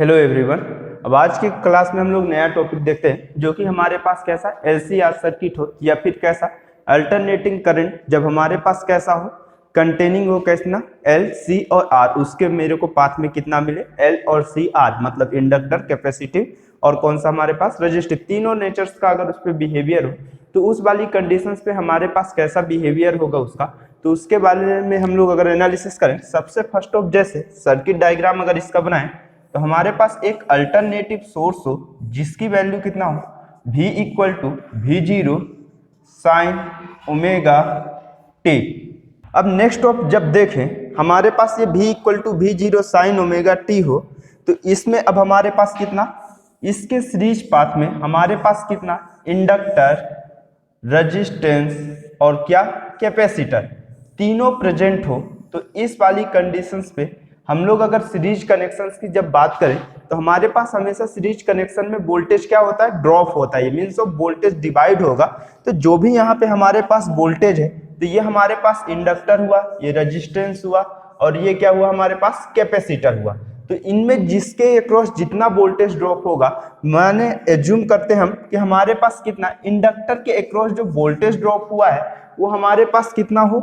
Hello everyone. अब आज की क्लास में हम लोग नया टॉपिक देखते हैं जो कि हमारे पास कैसा एलसीआर सर्किट हो या फिर कैसा अल्टरनेटिंग करंट जब हमारे पास कैसा हो कंटेनिंग हो कैसा एल सी और आर, उसके मेरे को पाथ में कितना मिले एल और सी आर, मतलब इंडक्टर कैपेसिटिव और कौन सा हमारे पास रजिस्टिव, तीनों नेचर्स का अगर उस पर बिहेवियर हो तो उस वाली कंडीशंस पे हमारे पास कैसा बिहेवियर होगा उसका, तो उसके बारे में हम लोग अगर एनालिसिस करें सबसे फर्स्ट ऑफ जैसे सर्किट डायग्राम अगर इसका बनाएं तो हमारे पास एक अल्टरनेटिव सोर्स हो जिसकी वैल्यू कितना हो V equal to V0 sine omega T. अब नेक्स्ट ऑफ जब देखें हमारे पास ये V equal to V0 sine omega T हो तो इसमें अब हमारे पास कितना, इसके सीरीज पाथ में हमारे पास कितना इंडक्टर, रजिस्टेंस और क्या कैपेसिटर तीनों प्रेजेंट हो, तो इस वाली कंडीशंस पे हम लोग अगर सीरीज कनेक्शंस की जब बात करें तो हमारे पास हमेशा सीरीज कनेक्शन में वोल्टेज क्या होता है, ड्रॉप होता है। मीन्स ऑफ वोल्टेज डिवाइड होगा, तो जो भी यहाँ पे हमारे पास वोल्टेज है तो ये हमारे पास इंडक्टर हुआ, ये रजिस्टेंस हुआ और ये क्या हुआ हमारे पास कैपेसिटर हुआ। तो इनमें जिसके अक्रॉस जितना वोल्टेज ड्रॉप होगा, माने एज्यूम करते हम कि हमारे पास कितना इंडक्टर के अक्रॉस जो वोल्टेज ड्रॉप हुआ है वो हमारे पास कितना हो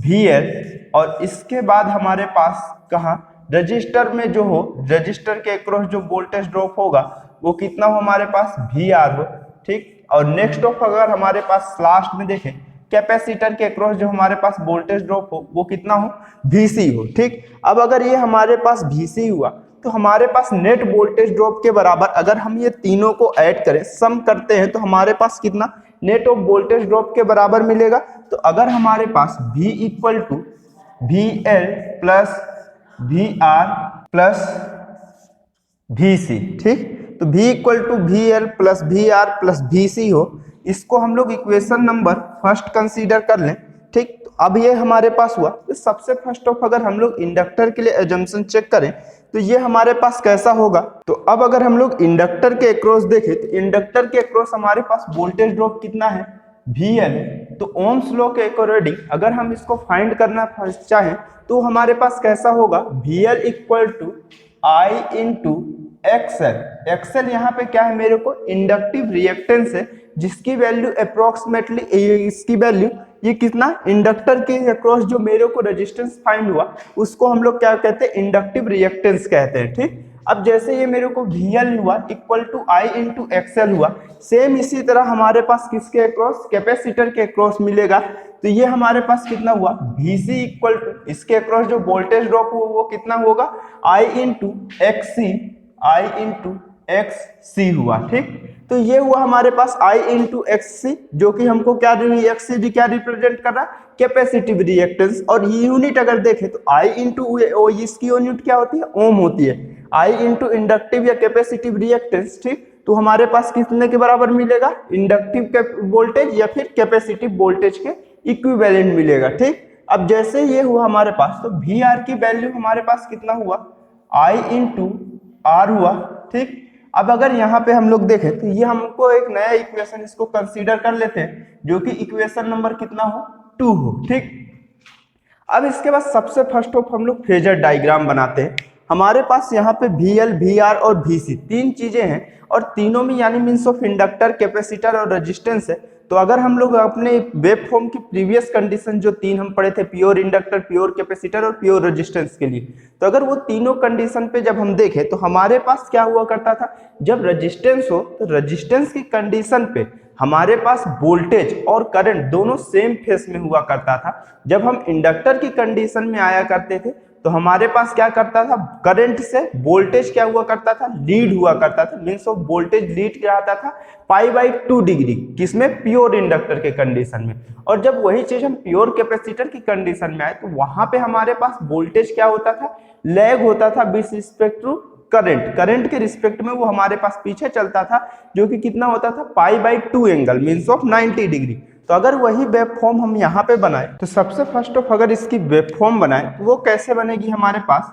VL, और इसके बाद हमारे पास कहा रजिस्टर में जो हो रजिस्टर के अक्रॉस जो वोल्टेज ड्रॉप होगा वो कितना हो हमारे पास VR हो, ठीक। और नेक्स्ट ऑफ अगर हमारे पास लास्ट में देखें कैपेसिटर के अक्रॉस जो हमारे पास वोल्टेज ड्रॉप हो वो कितना हो VC हो, ठीक। अब अगर ये हमारे पास VC हुआ तो हमारे पास नेट वोल्टेज ड्रॉप के बराबर अगर हम ये तीनों को ऐड करें, सम करते हैं तो हमारे पास कितना नेट ऑफ वोल्टेज ड्रॉप के बराबर मिलेगा। तो अगर हमारे पास V equal to VL plus VR plus VC, ठीक। तो V equal to VL plus VR plus VC हो, इसको हम लोग इक्वेशन नंबर फर्स्ट कंसीडर कर लें, ठीक। तो अब ये हमारे पास हुआ, तो सबसे फर्स्ट ऑफ अगर हम लोग इंडक्टर के लिए एजम्पशन चेक करें तो ये हमारे पास कैसा होगा। तो अब अगर हम लोग इंडक्टर के अक्रॉस देखें तो इंडक्टर के अक्रॉस हमारे पास वोल्टेज ड्रॉप कितना है VL। तो ओम्स लॉ के अकॉर्डिंग अगर हम इसको फाइंड करना चाहें तो हमारे पास कैसा होगा VL equal to I into XL. XL यहाँ पे क्या है मेरे को इंडक्टिव रिएक्टेंस है जिसकी वैल्यू अप्रोक्सीमेटली इसकी वैल्यू ये कितना इंडक्टर के अक्रॉस जो मेरे को रेजिस्टेंस फाइंड हुआ उसको हम लोग क्या कहते हैं इंडक्टिव रिएक्टेंस कहते हैं, ठीक। अब जैसे ये मेरे को VL हुआ equal to I into XL हुआ, सेम इसी तरह हमारे पास किसके अक्रॉस कैपेसिटर के अक्रॉस मिलेगा। तो ये हमारे पास कितना हुआ VC इक्वल टू इसके अक्रॉस जो वोल्टेज ड्रॉप हुआ वो कितना होगा I इंटू एक्स सी हुआ, ठीक। तो ये हुआ हमारे पास I इंटू एक्स सी जो कि हमको क्या एक्स क्या रिप्रेजेंट कर रहा है कैपेसिटिव रिएक्टेंस, और ये यूनिट अगर देखें तो I इंटू इसकी यूनिट क्या होती है ओम होती है। I इंटू इंडक्टिव या कैपेसिटिव रिएक्टेंस, ठीक। तो हमारे पास कितने के बराबर मिलेगा इंडक्टिव वोल्टेज या फिर कैपेसिटिव वोल्टेज के इक्विवेलेंट मिलेगा, ठीक। अब जैसे ये हुआ हमारे पास तो VR की वैल्यू हमारे पास कितना हुआ I इंटू आर हुआ, ठीक। अब अगर यहाँ पे हम लोग देखें तो ये हमको एक नया इक्वेशन इसको कंसीडर कर लेते हैं जो कि इक्वेशन नंबर कितना हो 2 हो, ठीक। अब इसके बाद सबसे फर्स्ट ऑफ हम लोग फेजर डायग्राम बनाते हैं। हमारे पास यहाँ पे VL VR और VC तीन चीजें हैं और तीनों में यानी मीन्स ऑफ इंडक्टर कैपेसिटर और रेजिस्टेंस है। तो अगर हम लोग अपने वेव फॉर्म की प्रीवियस कंडीशन जो तीन हम पढ़े थे प्योर इंडक्टर, प्योर कैपेसिटर और प्योर रेजिस्टेंस के लिए, तो अगर वो तीनों कंडीशन पे जब हम देखें तो हमारे पास क्या हुआ करता था जब रेजिस्टेंस हो तो रेजिस्टेंस की कंडीशन पे हमारे पास वोल्टेज और करंट दोनों सेम फेस में हुआ करता था। जब हम इंडक्टर की कंडीशन में आया करते थे तो हमारे पास क्या करता था करंट से वोल्टेज क्या हुआ करता था लीड हुआ करता था, मीन्स ऑफ वोल्टेज लीड क्या आता था π/2 डिग्री, किसमें प्योर इंडक्टर के कंडीशन में। और जब वही चीज हम प्योर कैपेसिटर की कंडीशन में आए तो वहां पे हमारे पास वोल्टेज क्या होता था लैग होता था विथ रिस्पेक्ट टू करंट के रिस्पेक्ट में वो हमारे पास पीछे चलता था जो कि कितना होता था π/2 एंगल मीन्स ऑफ 90 डिग्री। तो अगर वही वेब फॉर्म हम यहाँ पे बनाए तो सबसे फर्स्ट ऑफ अगर इसकी वेब फॉर्म बनाए तो वो कैसे बनेगी हमारे पास,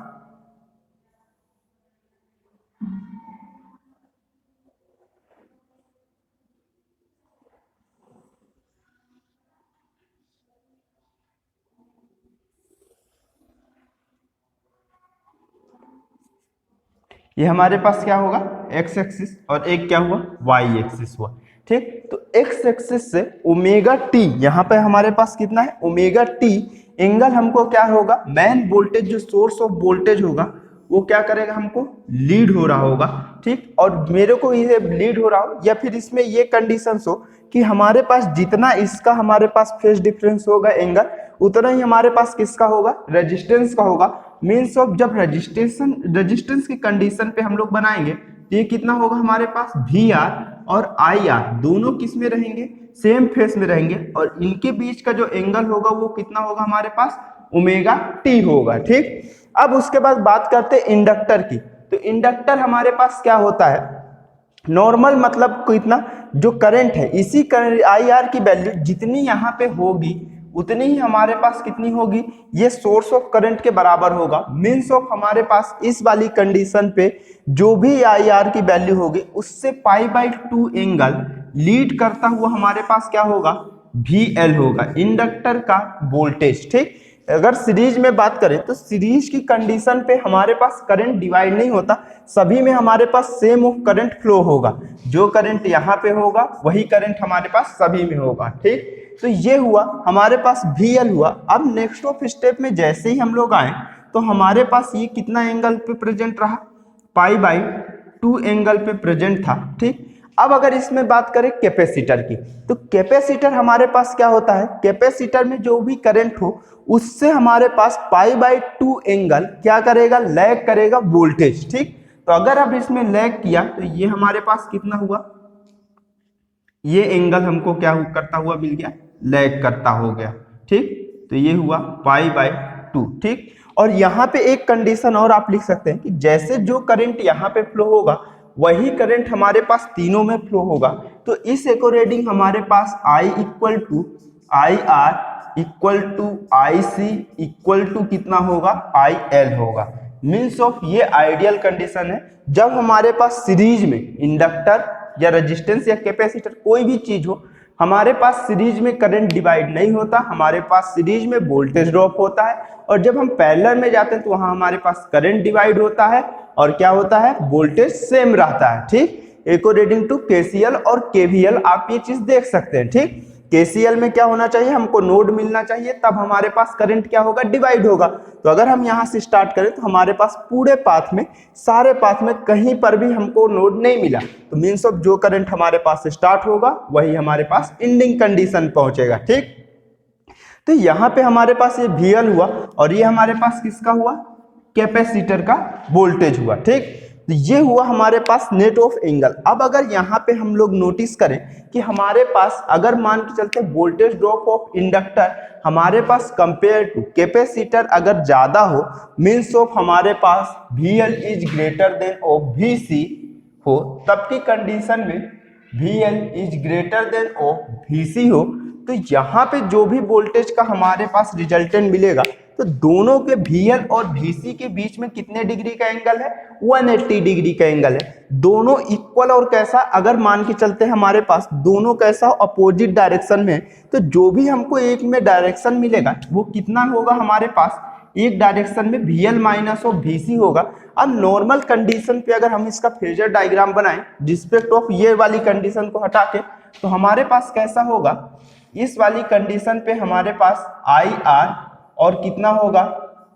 ये हमारे पास क्या होगा एक्स एक्सिस और एक क्या हुआ वाई एक्सिस हुआ। ठीक, तो एक्स एक्सिस से ओमेगा टी, यहाँ पे हमारे पास कितना है ओमेगा टी एंगल हमको क्या होगा, मेन वोल्टेज जो सोर्स ऑफ वोल्टेज होगा वो क्या करेगा, हमको लीड हो रहा होगा। ठीक, और मेरे को ये लीड हो रहा हो या फिर इसमें ये कंडीशंस हो कि हमारे पास जितना इसका हमारे पास फेज डिफरेंस होगा एंगल, उतना ही हमारे पास किसका होगा, रेजिस्टेंस का होगा। मीन्स ऑफ जब रेजिस्टेंस की कंडीशन पे हम लोग बनाएंगे तो ये कितना होगा हमारे पास वी आर और आई आर दोनों किस में रहेंगे, सेम फेस में रहेंगे, और इनके बीच का जो एंगल होगा वो कितना होगा हमारे पास ओमेगा टी होगा। ठीक, अब उसके बाद बात करते हैं इंडक्टर की। तो इंडक्टर हमारे पास क्या होता है, नॉर्मल मतलब कितना जो करंट है, इसी आई आर की वैल्यू जितनी यहाँ पे होगी उतनी ही हमारे पास कितनी होगी, ये सोर्स ऑफ करंट के बराबर होगा। मीन्स ऑफ हमारे पास इस वाली कंडीशन पे जो भी आई आर की वैल्यू होगी उससे π/2 एंगल लीड करता हुआ हमारे पास क्या होगा, वी एल होगा, इंडक्टर का वोल्टेज। ठीक, अगर सीरीज में बात करें तो सीरीज की कंडीशन पे हमारे पास करंट डिवाइड नहीं होता, सभी में हमारे पास सेम ऑफ करंट फ्लो होगा, जो करंट यहाँ पे होगा वही करंट हमारे पास सभी में होगा। ठीक, तो ये हुआ हमारे पास वी एल हुआ। अब नेक्स्ट ऑफ स्टेप में जैसे ही हम लोग आए तो हमारे पास ये कितना एंगल पे प्रेजेंट रहा, π/2 एंगल पे प्रेजेंट था। ठीक, अब अगर इसमें बात करें कैपेसिटर की, तो कैपेसिटर हमारे पास क्या होता है, कैपेसिटर में जो भी करंट हो उससे हमारे पास π/2 एंगल क्या करेगा, लैग करेगा वोल्टेज। ठीक, तो अगर अब इसमें लैग किया तो ये हमारे पास कितना हुआ, ये एंगल हमको क्या करता हुआ मिल गया, लैग करता हो गया। ठीक, तो ये हुआ π/2। ठीक, और यहाँ पे एक कंडीशन और आप लिख सकते हैं कि जैसे जो करंट यहाँ पे फ्लो होगा वही करंट हमारे पास तीनों में फ्लो होगा। तो इस अकॉर्डिंग हमारे पास I equal to I R equal to I C equal to कितना होगा, IL होगा। मीन्स ऑफ ये आइडियल कंडीशन है जब हमारे पास सीरीज में इंडक्टर या रेजिस्टेंस या कैपेसिटर कोई भी चीज हो, हमारे पास सीरीज में करंट डिवाइड नहीं होता, हमारे पास सीरीज में वोल्टेज ड्रॉप होता है, और जब हम पैरेलल में जाते हैं तो वहां हमारे पास करंट डिवाइड होता है और क्या होता है, वोल्टेज सेम रहता है। ठीक, अकॉर्डिंग टू केसीएल और केवीएल आप ये चीज देख सकते हैं। ठीक, केसीएल में क्या होना चाहिए, हमको नोड मिलना चाहिए, तब हमारे पास करंट क्या होगा, डिवाइड होगा। तो अगर हम यहाँ से स्टार्ट करें तो हमारे पास पूरे पाथ में, सारे पाथ में कहीं पर भी हमको नोड नहीं मिला, तो मीन्स ऑफ जो करंट हमारे पास स्टार्ट होगा वही हमारे पास एंडिंग कंडीशन पहुंचेगा। ठीक, तो यहाँ पे हमारे पास ये VL हुआ और ये हमारे पास किसका हुआ, कैपेसिटर का वोल्टेज हुआ। ठीक, तो ये हुआ हमारे पास नेट ऑफ एंगल। अब अगर यहाँ पे हम लोग नोटिस करें कि हमारे पास अगर मान के चलते वोल्टेज ड्रॉप ऑफ इंडक्टर हमारे पास कंपेयर टू कैपेसिटर अगर ज्यादा हो, मीन्स ऑफ हमारे पास VL is greater than of VC हो, तब की कंडीशन में VL is greater than of VC हो, तो यहाँ पे जो भी वोल्टेज का हमारे पास रिजल्टेंट मिलेगा तो दोनों के VL और VC के बीच में कितने डिग्री का एंगल है, 180 डिग्री का एंगल है। दोनों इक्वल और कैसा, अगर मान के चलते हैं हमारे पास दोनों कैसा अपोजिट डायरेक्शन में, तो जो भी हमको एक में डायरेक्शन मिलेगा वो कितना होगा, हमारे पास एक डायरेक्शन में VL माइनस ऑफ VC होगा। अब नॉर्मल कंडीशन पे अगर हम इसका फेजर डायग्राम बनाएं रिस्पेक्ट ऑफ ये वाली कंडीशन को हटा के, तो हमारे पास कैसा होगा, इस वाली कंडीशन पे हमारे पास IR और कितना होगा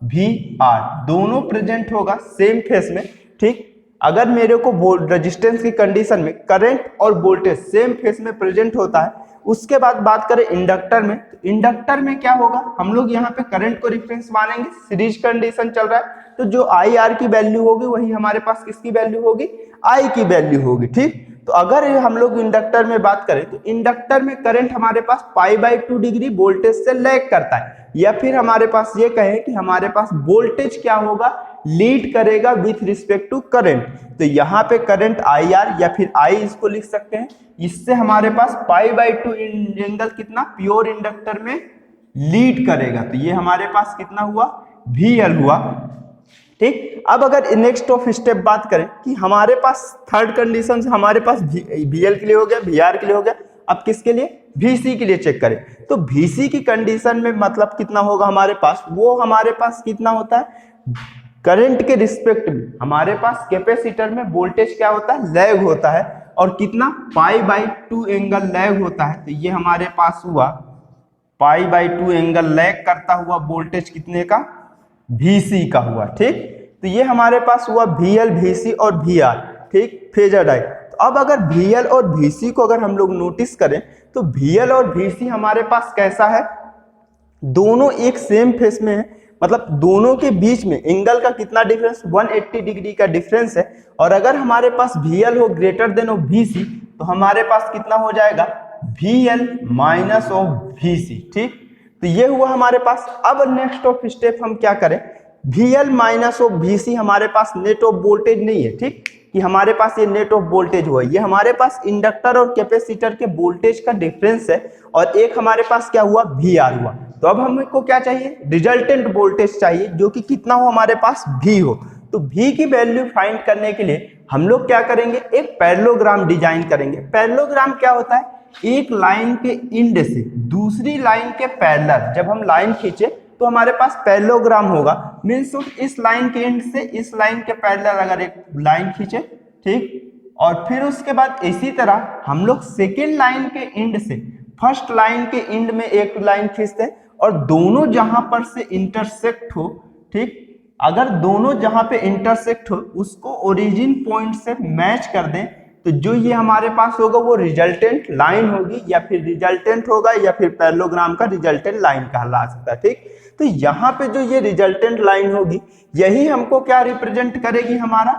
VR, दोनों प्रेजेंट होगा सेम फेस में। ठीक, अगर मेरे को रेजिस्टेंस की कंडीशन में करंट और वोल्टेज सेम फेस में प्रेजेंट होता है। उसके बाद बात करें इंडक्टर में, तो इंडक्टर में क्या होगा, हम लोग यहाँ पे करंट को रेफरेंस मानेंगे, सीरीज कंडीशन चल रहा है, तो जो IR की वैल्यू होगी वही हमारे पास किसकी वैल्यू होगी, I की वैल्यू होगी। ठीक, तो अगर हम लोग इंडक्टर में बात करें तो इंडक्टर में करंट हमारे पास π/2 डिग्री वोल्टेज से लैग करता है, या फिर हमारे पास ये कहें कि हमारे पास वोल्टेज क्या होगा, लीड करेगा विथ रिस्पेक्ट टू करंट। तो यहाँ पे करंट IR या फिर I इसको लिख सकते हैं, इससे हमारे पास π/2 एंगल कितना प्योर इंडक्टर में लीड करेगा, तो ये हमारे पास कितना हुआ, VL हुआ। ठीक, अब अगर नेक्स्ट ऑफ स्टेप बात करें कि हमारे पास थर्ड कंडीशन हमारे पास VL के लिए हो गया, VR के लिए हो गया, अब किसके लिए, VC के लिए चेक करें, तो VC की कंडीशन में मतलब कितना होगा हमारे पास, वो हमारे पास कितना होता है, करंट के रिस्पेक्ट में हमारे पास कैपेसिटर में वोल्टेज क्या होता है, लैग होता है, और कितना, π/2 एंगल लैग होता है। तो ये हमारे पास हुआ π/2 एंगल लैग करता हुआ वोल्टेज कितने का, Vc का हुआ। ठीक, तो ये हमारे पास हुआ VL, Vc और VR। ठीक, फेजर डायग्राम। तो अब अगर VL और Vc को अगर हम लोग नोटिस करें तो VL और Vc हमारे पास कैसा है, दोनों एक सेम फेस में है, मतलब दोनों के बीच में एंगल का कितना डिफरेंस, 180 डिग्री का डिफरेंस है। और अगर हमारे पास VL हो ग्रेटर देन ऑफ Vc तो हमारे पास कितना हो जाएगा, VL माइनस ऑफ Vc। ठीक, तो ये हुआ हमारे पास। अब नेक्स्ट ऑफ स्टेप हम क्या करें, VL माइनस ऑफ Vc हमारे पास नेट ऑफ वोल्टेज नहीं है। ठीक, कि हमारे पास ये नेट ऑफ वोल्टेज हुआ, ये हमारे पास इंडक्टर और कैपेसिटर के वोल्टेज का डिफरेंस है, और एक हमारे पास क्या हुआ, VR हुआ। तो अब हमको क्या चाहिए, रिजल्टेंट वोल्टेज चाहिए, जो कि कितना हो हमारे पास, V हो। तो V की वैल्यू फाइंड करने के लिए हम लोग क्या करेंगे, एक पैरेललोग्राम डिजाइन करेंगे। पैरेललोग्राम क्या होता है, एक लाइन के इंड से दूसरी लाइन के पैरेलल जब हम लाइन खींचे तो हमारे पास पैरेललोग्राम होगा। मीन्स इस लाइन के एंड से इस लाइन के पैरेलल अगर एक लाइन खींचे, ठीक, और फिर उसके बाद इसी तरह हम लोग सेकेंड लाइन के एंड से फर्स्ट लाइन के एंड में एक लाइन खींचते हैं, और दोनों जहां पर से इंटरसेक्ट हो, ठीक, अगर दोनों जहां पे इंटरसेक्ट हो उसको ओरिजिन पॉइंट से मैच कर दें, तो जो ये हमारे पास होगा वो रिजल्टेंट लाइन होगी, या फिर रिजल्टेंट होगा, या फिर पैरेललोग्राम का रिजल्टेंट लाइन कहला सकता है। ठीक, तो यहाँ पे जो ये रिजल्टेंट लाइन होगी यही हमको क्या रिप्रेजेंट करेगी, हमारा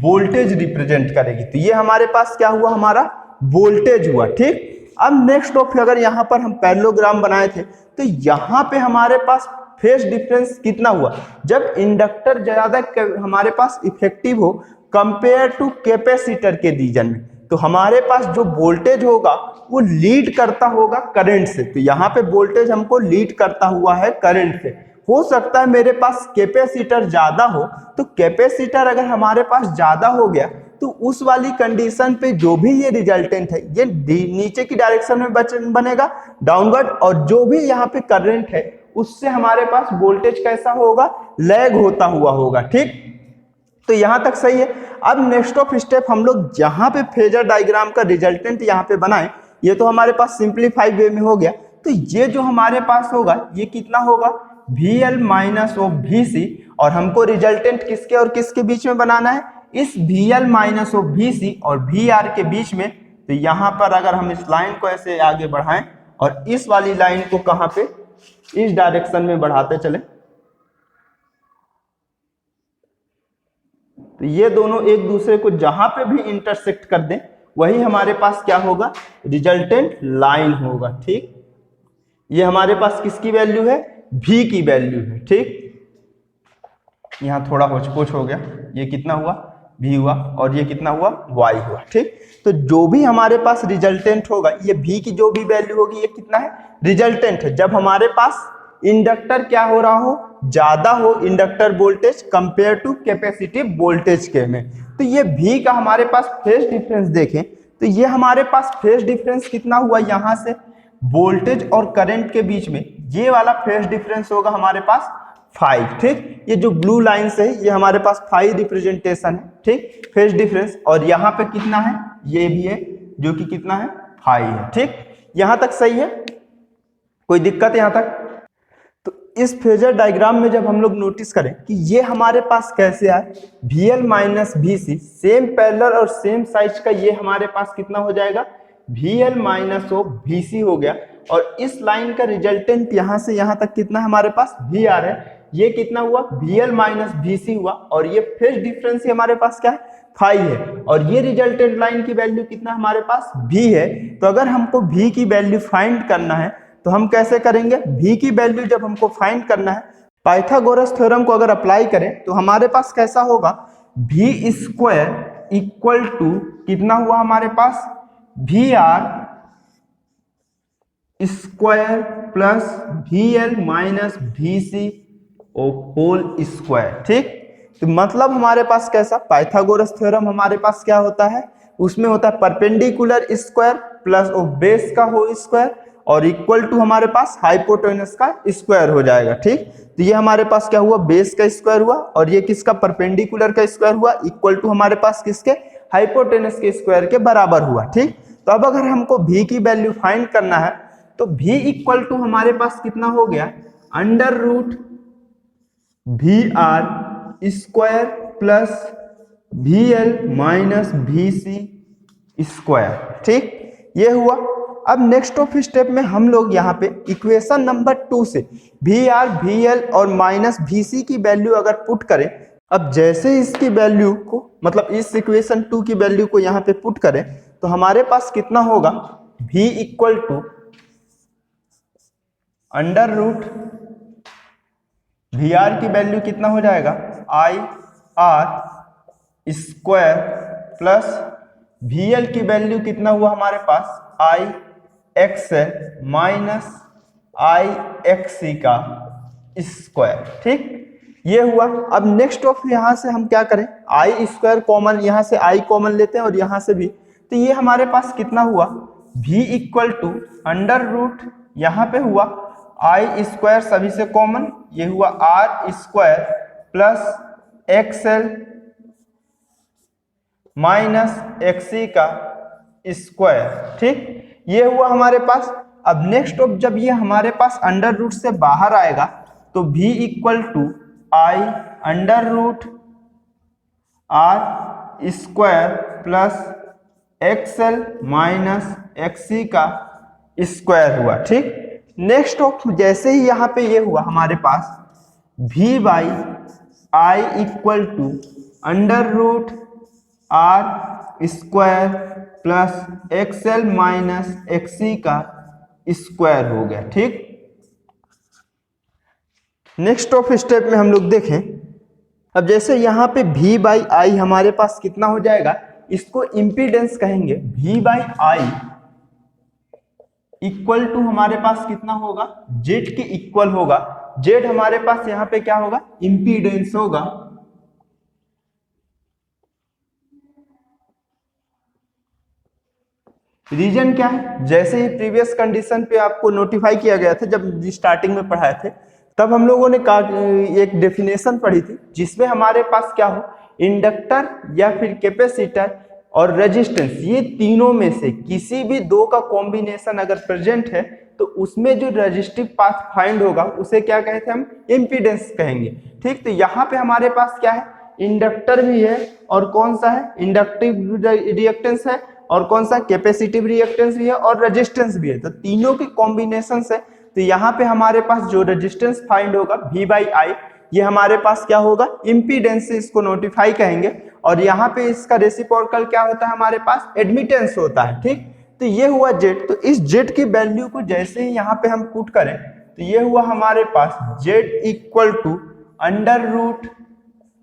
वोल्टेज रिप्रेजेंट करेगी। तो ये हमारे पास क्या हुआ, हमारा वोल्टेज हुआ। ठीक, अब नेक्स्ट ऑफ अगर यहाँ पर हम पैरेललोग्राम बनाए थे तो यहाँ पे हमारे पास फेज डिफरेंस कितना हुआ, जब इंडक्टर ज्यादा हमारे पास इफेक्टिव हो कंपेयर टू कैपेसिटर के रीजन में, तो हमारे पास जो वोल्टेज होगा वो लीड करता होगा करंट से। तो यहाँ पे वोल्टेज हमको लीड करता हुआ है करंट से। हो सकता है मेरे पास कैपेसिटर ज्यादा हो, तो कैपेसिटर अगर हमारे पास ज्यादा हो गया तो उस वाली कंडीशन पे जो भी ये रिजल्टेंट है ये नीचे की डायरेक्शन में बनेगा, डाउनवर्ड, और जो भी यहाँ पे करंट है उससे हमारे पास वोल्टेज कैसा होगा, लैग होता हुआ होगा। ठीक, तो यहां तक सही है। अब नेक्स्ट ऑफ स्टेप हम लोग जहां पे फेजर डायग्राम का रिजल्टेंट यहां पे बनाए, ये तो हमारे पास सिंप्लीफाइड वे में हो गया। तो ये जो हमारे पास होगा ये कितना होगा, VL माइनस ऑफ Vc, और हमको रिजल्टेंट किसके और किसके बीच में बनाना है, इस VL माइनस ऑफ Vc और VR के बीच में। तो यहाँ पर अगर हम इस लाइन को ऐसे आगे बढ़ाएं और इस वाली लाइन को कहाँ पे, इस डायरेक्शन में बढ़ाते चले, तो ये दोनों एक दूसरे को जहां पे भी इंटरसेक्ट कर दें वही हमारे पास क्या होगा, रिजल्टेंट लाइन होगा। ठीक, ये हमारे पास किसकी वैल्यू है, V की वैल्यू है। ठीक, यहां थोड़ा होच-पोच हो गया, ये कितना हुआ, V हुआ, और ये कितना हुआ, Y हुआ। ठीक, तो जो भी हमारे पास रिजल्टेंट होगा, ये V की जो भी वैल्यू होगी ये कितना है, रिजल्टेंट है। जब हमारे पास इंडक्टर क्या हो रहा हो, ज्यादा हो inductor voltage compare to capacitive voltage के में, तो ये V का हमारे पास फेज डिफरेंस देखें तो ये हमारे पास फेज डिफरेंस कितना हुआ, यहां से वोल्टेज और करंट के बीच में ये वाला फेज डिफरेंस होगा हमारे पास 5। ठीक, ये जो ब्लू लाइन से है ये हमारे पास 5 रिप्रेजेंटेशन है। ठीक, फेज डिफरेंस, और यहाँ पे कितना है, ये भी है जो कि कितना है, 5 है। ठीक, यहां तक सही है, कोई दिक्कत यहां तक। तो इस फेजर डायग्राम में जब हम लोग नोटिस करें कि ये हमारे पास कैसे आए, VL minus Vc same parallel और सेम साइज का, ये हमारे पास कितना हो जाएगा, VL माइनस ऑफ Vc हो गया, और इस लाइन का रिजल्टेंट यहां से यहां तक कितना हमारे पास VR है, ये कितना हुआ, VL माइनस Vc हुआ, और ये फेज डिफरेंस हमारे पास क्या है, 5 है, और ये रिजल्टेंट लाइन की वैल्यू कितना हमारे पास, V है। तो अगर हमको V की वैल्यू फाइंड करना है तो हम कैसे करेंगे, V की वैल्यू जब हमको फाइंड करना है, पाइथागोरस थ्योरम को अगर अप्लाई करें तो हमारे पास कैसा होगा, V स्क्वायर इक्वल टू कितना हुआ हमारे पास, VR square plus VL minus Vc whole square. ठीक, तो मतलब हमारे पास कैसा, पाइथागोरस थ्योरम हमारे पास क्या होता है, उसमें होता है perpendicular square plus of base का होल स्क्वायर, और इक्वल टू हमारे पास हाइपोटेनस का स्क्वायर हो जाएगा। ठीक, तो ये हमारे पास क्या हुआ, बेस का स्क्वायर हुआ, और ये किसका, परपेंडिकुलर का स्क्वायर हुआ, इक्वल टू हमारे पास किसके, हाइपोटेनस के स्क्वायर के बराबर हुआ। ठीक, तो अब अगर हमको v की वैल्यू फाइंड करना है तो v इक्वल टू हमारे पास कितना हो गया, under root V R square plus V L minus V C square. ठीक, ये हुआ। अब नेक्स्ट ऑफ स्टेप में हम लोग यहाँ पे इक्वेशन नंबर 2 से वी आर वी एल और माइनस वी सी की वैल्यू अगर पुट करें, अब जैसे इसकी वैल्यू को, मतलब इस इक्वेशन 2 की वैल्यू को यहाँ पे पुट करें तो हमारे पास कितना होगा, v equal to under root V R की वैल्यू कितना हो जाएगा, I R square plus V L की वैल्यू कितना हुआ हमारे पास, I X L minus I X C का स्क्वायर। ठीक, ये हुआ। अब नेक्स्ट ऑफ यहां से हम क्या करें, आई स्क्वायर कॉमन, यहां से आई कॉमन लेते हैं और यहां से भी, तो ये हमारे पास कितना हुआ, v equal to under root, यहां पे हुआ आई स्क्वायर सभी से कॉमन, ये हुआ R square plus X L minus XC का स्क्वायर। ठीक, ये हुआ हमारे पास। अब नेक्स्ट ऑफ जब ये हमारे पास अंडर रूट से बाहर आएगा तो v equal to I under root R square plus X L minus XC का स्क्वायर हुआ। ठीक, नेक्स्ट ऑफ जैसे ही यहाँ पे ये हुआ हमारे पास v by I equal to under root R square plus X L minus XC का स्क्वायर हो गया। ठीक, नेक्स्ट ऑफ स्टेप में हम लोग देखें, अब जैसे यहाँ पे v बाई आई हमारे पास कितना हो जाएगा, इसको इम्पीडेंस कहेंगे, v by I equal to हमारे पास कितना होगा, जेड के इक्वल होगा। जेड हमारे पास यहाँ पे क्या होगा, इम्पीडेंस होगा। रीजन क्या है, जैसे ही प्रीवियस कंडीशन पे आपको नोटिफाई किया गया था, जब स्टार्टिंग में पढ़ाए थे तब हम लोगों ने एक डेफिनेशन पढ़ी थी जिसमें हमारे पास क्या हो, इंडक्टर या फिर कैपेसिटर और रेजिस्टेंस, ये तीनों में से किसी भी दो का कॉम्बिनेशन अगर प्रेजेंट है तो उसमें जो रेजिस्टिव पाथ फाइंड होगा उसे क्या कहते हैं, हम इम्पीडेंस कहेंगे। ठीक, तो यहाँ पे हमारे पास क्या है, इंडक्टर भी है और कौन सा है, इंडक्टिव रिएक्टेंस है, और कौन सा, कैपेसिटिव रिएक्टेंस भी है और रेजिस्टेंस भी है। तो तीनों के कॉम्बिनेशन से, तो यहाँ पे हमारे पास जो रेजिस्टेंस फाइंड होगा v बाई आई, ये हमारे पास क्या होगा, इम्पीडेंस से इसको नोटिफाई कहेंगे, और यहाँ पे इसका रेसिप्रोकल क्या होता है, हमारे पास एडमिटेंस होता है। ठीक, तो ये हुआ जेड। तो इस जेड की वैल्यू को जैसे ही यहाँ पे हम पुट करें तो ये हुआ हमारे पास Z equal to under root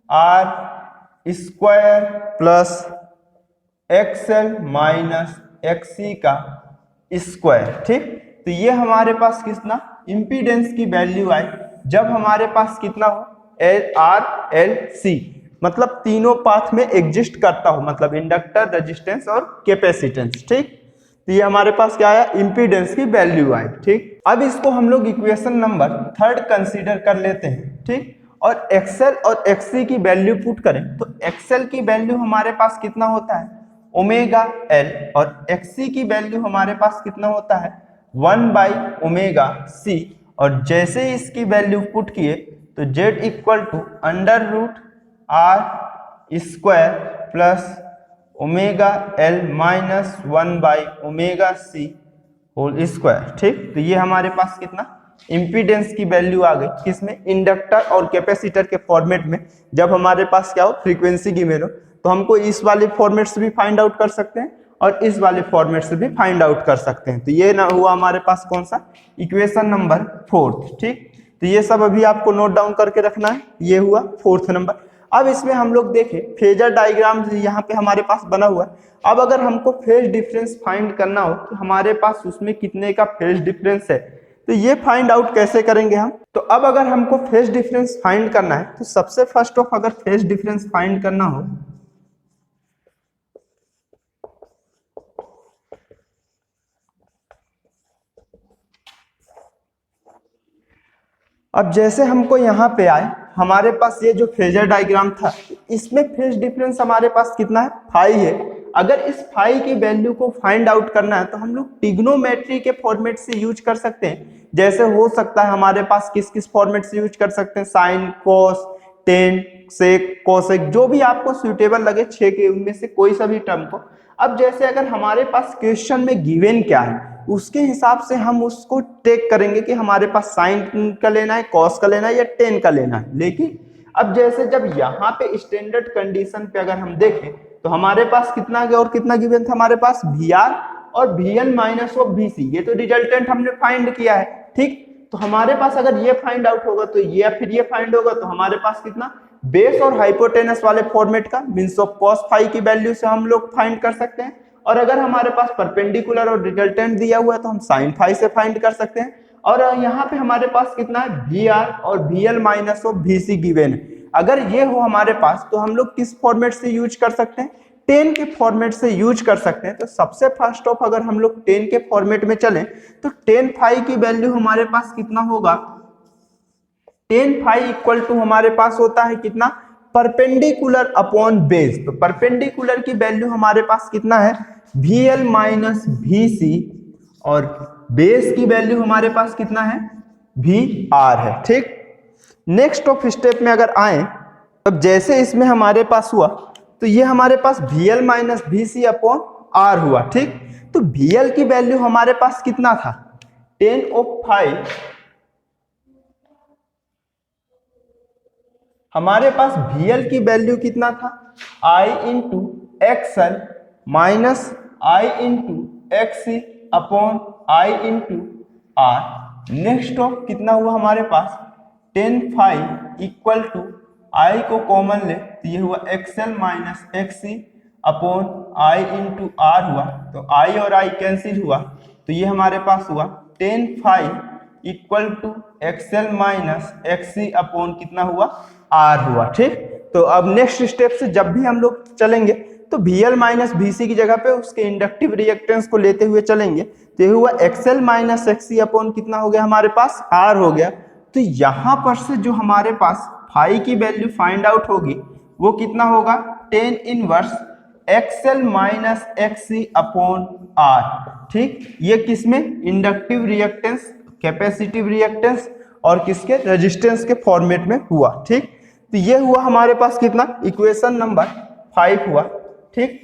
R square plus XL minus XC का स्क्वायर। ठीक, तो ये हमारे पास कितना, इम्पीडेंस की वैल्यू आई जब हमारे पास कितना हो, एल आर एल सी, मतलब तीनों पाथ में एग्जिस्ट करता हो, मतलब इंडक्टर, रेजिस्टेंस और कैपेसिटेंस। ठीक, तो ये हमारे पास क्या आया, इम्पीडेंस की वैल्यू आई। ठीक, अब इसको हम लोग इक्वेशन नंबर 3 कंसीडर कर लेते हैं। ठीक, और एक्सएल और एक्सी की वैल्यू पुट करें तो एक्सएल की वैल्यू हमारे पास कितना होता है, ओमेगा एल, और एक्सी की वैल्यू हमारे पास कितना होता है, 1 बाई ओमेगा सी। और जैसे ही इसकी वैल्यू पुट किए तो Z equal to under root R square plus omega L minus 1 by omega C whole square. ठीक, तो ये हमारे पास कितना, इम्पीडेंस की वैल्यू आ गई, किसमें, इंडक्टर और कैपेसिटर के फॉर्मेट में। जब हमारे पास क्या हो, फ्रीक्वेंसी गिवन हो, तो हमको इस वाले फॉर्मेट से भी फाइंड आउट कर सकते हैं और इस वाले फॉर्मेट से भी फाइंड आउट कर सकते हैं। तो ये ना हुआ हमारे पास कौन सा, इक्वेशन नंबर 4। ठीक, तो ये सब अभी आपको नोट डाउन करके रखना है, ये हुआ 4th नंबर। अब इसमें हम लोग देखें फेजर डायग्राम यहाँ पे हमारे पास बना हुआ है। अब अगर हमको फेज डिफरेंस फाइंड करना हो तो हमारे पास उसमें कितने का फेज डिफरेंस है, तो ये फाइंड आउट कैसे करेंगे हम। तो अब अगर हमको फेज डिफरेंस फाइंड करना है तो सबसे फर्स्ट ऑफ अगर फेज डिफरेंस फाइंड करना हो अब जैसे हमको यहाँ पे आए, हमारे पास ये जो फेजर डायग्राम था, इसमें फेज डिफरेंस हमारे पास कितना है, 5 है। अगर इस 5 की वैल्यू को फाइंड आउट करना है तो हम लोग ट्रिग्नोमेट्री के फॉर्मेट से यूज कर सकते हैं। जैसे हो सकता है हमारे पास किस किस फॉर्मेट से यूज कर सकते हैं, साइन, कॉस, टेन, सेक, कोसेक, जो भी आपको सुटेबल लगे 6 के उनमें से कोई सा भी टर्म को। अब जैसे अगर हमारे पास क्वेश्चन में गिवन क्या है उसके हिसाब से हम उसको टेक करेंगे कि हमारे पास साइन का लेना है, कॉस का लेना है या टेन का लेना है। लेकिन अब जैसे जब यहाँ पे स्टैंडर्ड कंडीशन पे अगर हम देखें तो हमारे पास कितना और कितना गिवन था, हमारे पास VR और VL माइनस ऑफ VC, ये तो रिजल्टेंट हमने फाइंड किया है, ठीक। तो हमारे पास अगर ये फाइंड आउट होगा तो ये फिर ये फाइंड होगा, तो हमारे पास कितना बेस और हाइपोटेनस वाले फॉर्मेट का मींस ऑफ cos फाई की वैल्यू से हम लोग फाइंड कर सकते हैं। और अगर हमारे पास परपेंडिकुलर और रिजल्टेंट दिया हुआ है तो हम साइन फाई से फाइंड कर सकते हैं। और यहाँ पे हमारे पास कितना है, VR और VL minus of VC given है। अगर ये हो हमारे पास तो हम लोग किस फॉर्मेट से यूज कर सकते हैं, 10 के फॉर्मेट से यूज कर सकते हैं। तो सबसे फर्स्ट ऑफ अगर हम लोग 10 के फॉर्मेट में चलें तो 10 फाई की वैल्यू हमारे पास कितना होगा, 10 फाई इक्वल टू हमारे पास होता है कितना, परपेंडिकुलर अपॉन बेस। तो परपेंडिकुलर की वैल्यू हमारे पास कितना है, VL माइनस VC, और बेस की वैल्यू हमारे पास कितना है, VR है, ठीक। नेक्स्ट ऑफ स्टेप में अगर आए, अब जैसे इसमें हमारे पास हुआ तो ये हमारे पास VL minus VC upon R हुआ, ठीक। तो VL की वैल्यू हमारे पास कितना था, 10 ऑफ 5, हमारे पास VL की वैल्यू कितना था, I into XL minus I into XC upon I into R। Next of कितना हुआ हमारे पास, 10 फाई इक्वल टू I को कॉमन ले तो ये हुआ XL minus XC upon I into R हुआ। तो I और I कैंसिल हुआ तो ये हमारे पास हुआ 10 phi equal to XL minus XC upon कितना हुआ, R हुआ, ठीक। तो अब नेक्स्ट स्टेप से जब भी हम लोग चलेंगे तो VL माइनस VC की जगह पे उसके इंडक्टिव रिएक्टेंस को लेते हुए चलेंगे। तो ये हुआ XL माइनस XC अपॉन कितना हो गया हमारे पास, R हो गया। तो यहां पर से जो हमारे पास फाई की वैल्यू फाइंड आउट होगी वो कितना होगा, 10 inverse XL minus XC upon R, ठीक। ये किसमें, इंडक्टिव रिएक्टेंस, कैपेसिटिव रिएक्टेंस और किसके, रेजिस्टेंस के फॉर्मेट में हुआ, ठीक। तो ये हुआ हमारे पास कितना, इक्वेशन नंबर 5 हुआ, ठीक।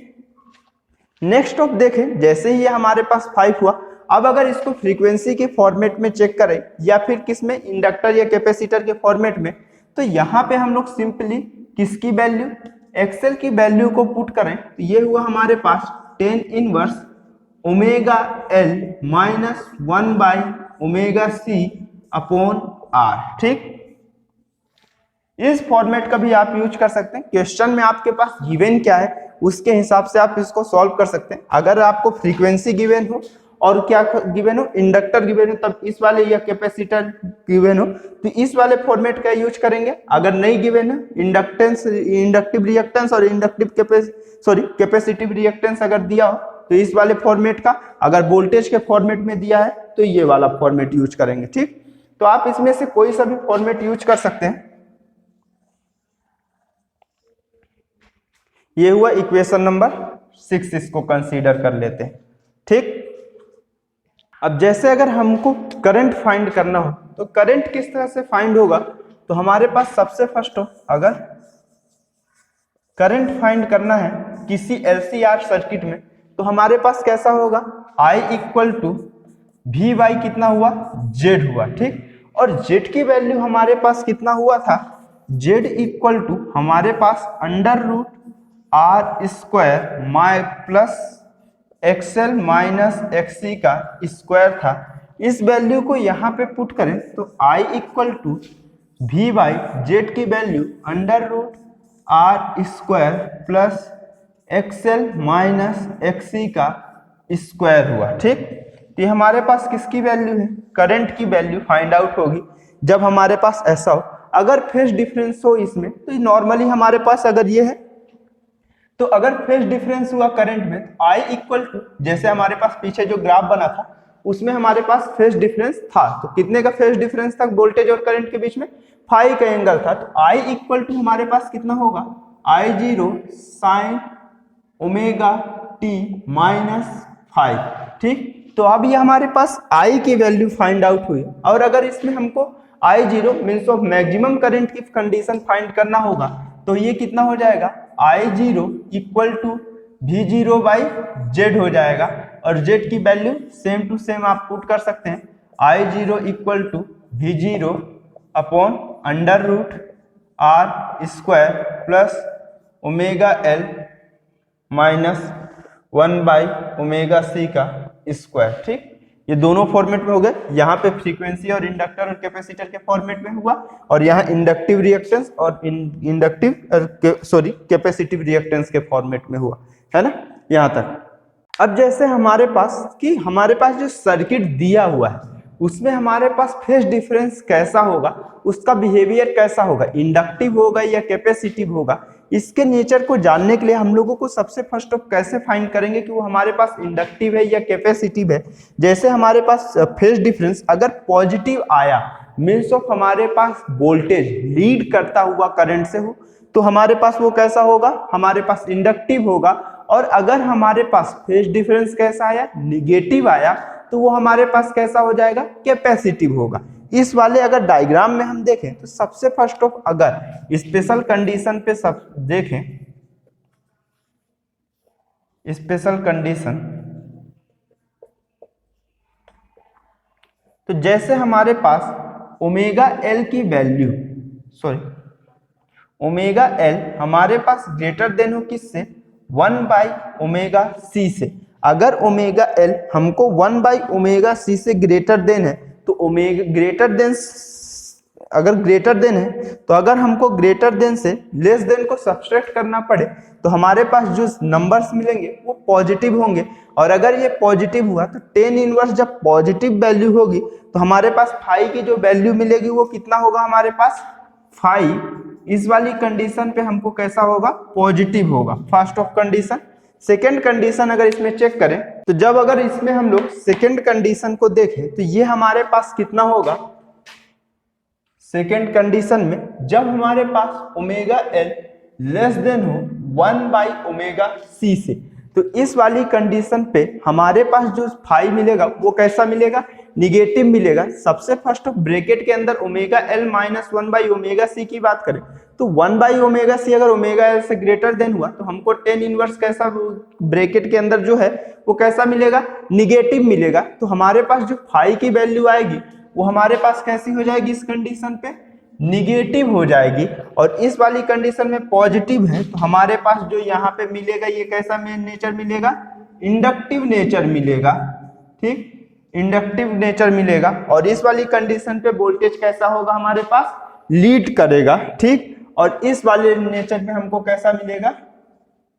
नेक्स्ट ऑफ देखें, जैसे ही ये हमारे पास 5 हुआ, अब अगर इसको फ्रीक्वेंसी के फॉर्मेट में चेक करें या फिर किसमें, इंडक्टर या कैपेसिटर के फॉर्मेट में, तो यहाँ पे हम लोग सिंपली किसकी वैल्यू, XL की वैल्यू को पुट करें तो ये हुआ हमारे पास 10 inverse omega L minus 1 by omega C upon R, ठीक। इस फॉर्मेट का भी आप यूज कर सकते हैं। क्वेश्चन में आपके पास गिवन क्या है उसके हिसाब से आप इसको सॉल्व कर सकते हैं। अगर आपको फ्रीक्वेंसी गिवन हो और क्या गिवन हो, इंडक्टर गिवन हो, तब इस वाले या कैपेसिटर गिवन हो तो इस वाले फॉर्मेट का यूज करेंगे। अगर नहीं गिवन है, इंडक्टेंस, इंडक्टिव रिएक्टेंस और इंडक्टिव कैपेसिटिव रिएक्टेंस अगर दिया हो तो इस वाले फॉर्मेट का, अगर वोल्टेज के फॉर्मेट में दिया है तो ये वाला फॉर्मेट यूज करेंगे, ठीक। तो आप इसमें से कोई सा भी फॉर्मेट यूज कर सकते हैं। ये हुआ इक्वेशन नंबर 6, इसको कंसीडर कर लेते हैं, ठीक। अब जैसे अगर हमको करंट फाइंड करना हो तो करंट किस तरह से फाइंड होगा, तो हमारे पास सबसे फर्स्ट हो, अगर करंट फाइंड करना है किसी LCR सर्किट में तो हमारे पास कैसा होगा, I इक्वल टू VY कितना हुआ, Z हुआ, ठीक। और Z की वैल्यू हमारे पास कितना हुआ था, Z इक्वल टू हमारे पास अंडर रूट R स्क्वायर माई प्लस XL माइनस XC का स्क्वायर था। इस वैल्यू को यहाँ पे पुट करें तो I equal to VY, Z की वैल्यू under root R square plus XL minus XC का स्क्वायर हुआ, ठीक। तो ये हमारे पास किसकी वैल्यू है, करंट की वैल्यू फाइंड आउट होगी जब हमारे पास ऐसा हो। अगर फेज डिफरेंस हो इसमें तो नॉर्मली हमारे पास अगर ये है तो अगर फेज डिफरेंस हुआ करंट में I इक्वल टू, जैसे हमारे पास पीछे जो ग्राफ बना था उसमें हमारे पास फेज डिफरेंस था। तो कितने का फेज डिफरेंस था वोल्टेज और करंट के बीच में? फाई का एंगल था। तो I इक्वल टू हमारे पास कितना होगा? I0 sine omega T minus five. ठीक, तो अब ये हमारे पास I की वैल्यू फाइंड आउट हुई। और अगर इसमें हमको I0 means of maximum current की कंडीशन फाइंड करना होगा तो ये कितना हो जाएगा? I0 equal to V0 by Z हो जाएगा। और जेड की वैल्यू सेम टू सेम आप पुट कर सकते हैं। I0 equal to V0 upon under root R square plus omega L minus 1 by omega C का स्क्वायर। ठीक, ये दोनों फॉर्मेट में हो गए। यहाँ पे फ्रीक्वेंसी और इंडक्टर और कैपेसिटर के फॉर्मेट में हुआ, और यहाँ इंडक्टिव रिएक्टेंस और कैपेसिटिव रिएक्टेंस के फॉर्मेट में हुआ, है ना, यहाँ तक। अब जैसे हमारे पास जो सर्किट दिया हुआ है उसमें हमारे पास फेज डिफरेंस कैसा होगा, उसका बिहेवियर कैसा होगा, इंडक्टिव होगा या कैपेसिटिव होगा, इसके नेचर को जानने के लिए हम लोगों को सबसे फर्स्ट ऑफ कैसे फाइंड करेंगे कि वो हमारे पास इंडक्टिव है या कैपेसिटिव है। जैसे हमारे पास फेज डिफरेंस अगर पॉजिटिव आया मीन्स ऑफ हमारे पास वोल्टेज लीड करता हुआ करंट से हो तो हमारे पास वो कैसा होगा? हमारे पास इंडक्टिव होगा। और अगर हमारे पास फेज डिफरेंस कैसा आया? निगेटिव आया, तो वो हमारे पास कैसा हो जाएगा? कैपेसिटिव होगा। इस वाले अगर डायग्राम में हम देखें तो सबसे फर्स्ट ऑफ अगर स्पेशल कंडीशन पे सब देखें, स्पेशल कंडीशन, तो जैसे हमारे पास ओमेगा एल की वैल्यू ओमेगा एल हमारे पास ग्रेटर देन हो किससे? 1 बाई ओमेगा सी से। अगर ओमेगा एल हमको 1 बाई ओमेगा सी से ग्रेटर देन है तो ओमेगा ग्रेटर देन है तो अगर हमको ग्रेटर देन से लेस देन को सब्सट्रैक्ट करना पड़े तो हमारे पास जो नंबर्स मिलेंगे वो पॉजिटिव होंगे। और अगर ये पॉजिटिव हुआ तो टेन इनवर्स जब पॉजिटिव वैल्यू होगी तो हमारे पास फाई की जो वैल्यू मिलेगी वो कितना होगा? हमारे पास फाई इस वाली कंडीशन पे हमको कैसा होगा? पॉजिटिव होगा, first of condition. Second condition अगर इसमें चेक करें तो जब अगर इसमें हम लोग सेकेंड कंडीशन को देखें तो ये हमारे पास कितना होगा? सेकेंड कंडीशन में जब हमारे पास ओमेगा एल लेस देन हो 1 बाई ओमेगा सी से, तो इस वाली कंडीशन पे हमारे पास जो फाई मिलेगा वो कैसा मिलेगा? निगेटिव मिलेगा। सबसे फर्स्ट ब्रैकेट के अंदर omega L minus 1 by omega C की बात करें तो 1 बाई ओमेगा सी अगर ओमेगा एल से ग्रेटर देन हुआ तो हमको टेन इनवर्स कैसा ब्रैकेट के अंदर जो है वो कैसा मिलेगा? निगेटिव मिलेगा। तो हमारे पास जो फाई की वैल्यू आएगी वो हमारे पास कैसी हो जाएगी? इस कंडीशन पे निगेटिव हो जाएगी। और इस वाली कंडीशन में पॉजिटिव है तो हमारे पास जो यहाँ पे मिलेगा ये कैसा नेचर मिलेगा? इंडक्टिव नेचर मिलेगा। ठीक, इंडक्टिव नेचर मिलेगा। और इस वाली कंडीशन पे वोल्टेज कैसा होगा? हमारे पास लीड करेगा। ठीक, और इस वाले नेचर में हमको कैसा मिलेगा?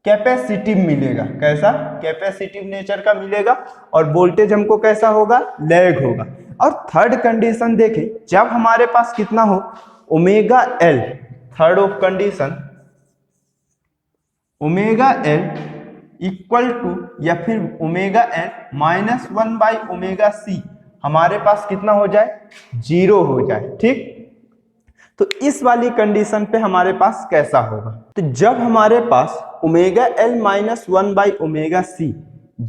कैपेसिटिव मिलेगा। कैसा? कैपेसिटिव नेचर का मिलेगा। और वोल्टेज हमको कैसा होगा? लैग होगा। और थर्ड कंडीशन देखें, जब हमारे पास कितना हो? Omega L, third of condition, omega L equal to या फिर omega L minus 1 by omega C हमारे पास कितना हो जाए? 0 हो जाए। ठीक, तो इस वाली कंडीशन पे हमारे पास कैसा होगा? तो जब हमारे पास omega L minus 1 by omega C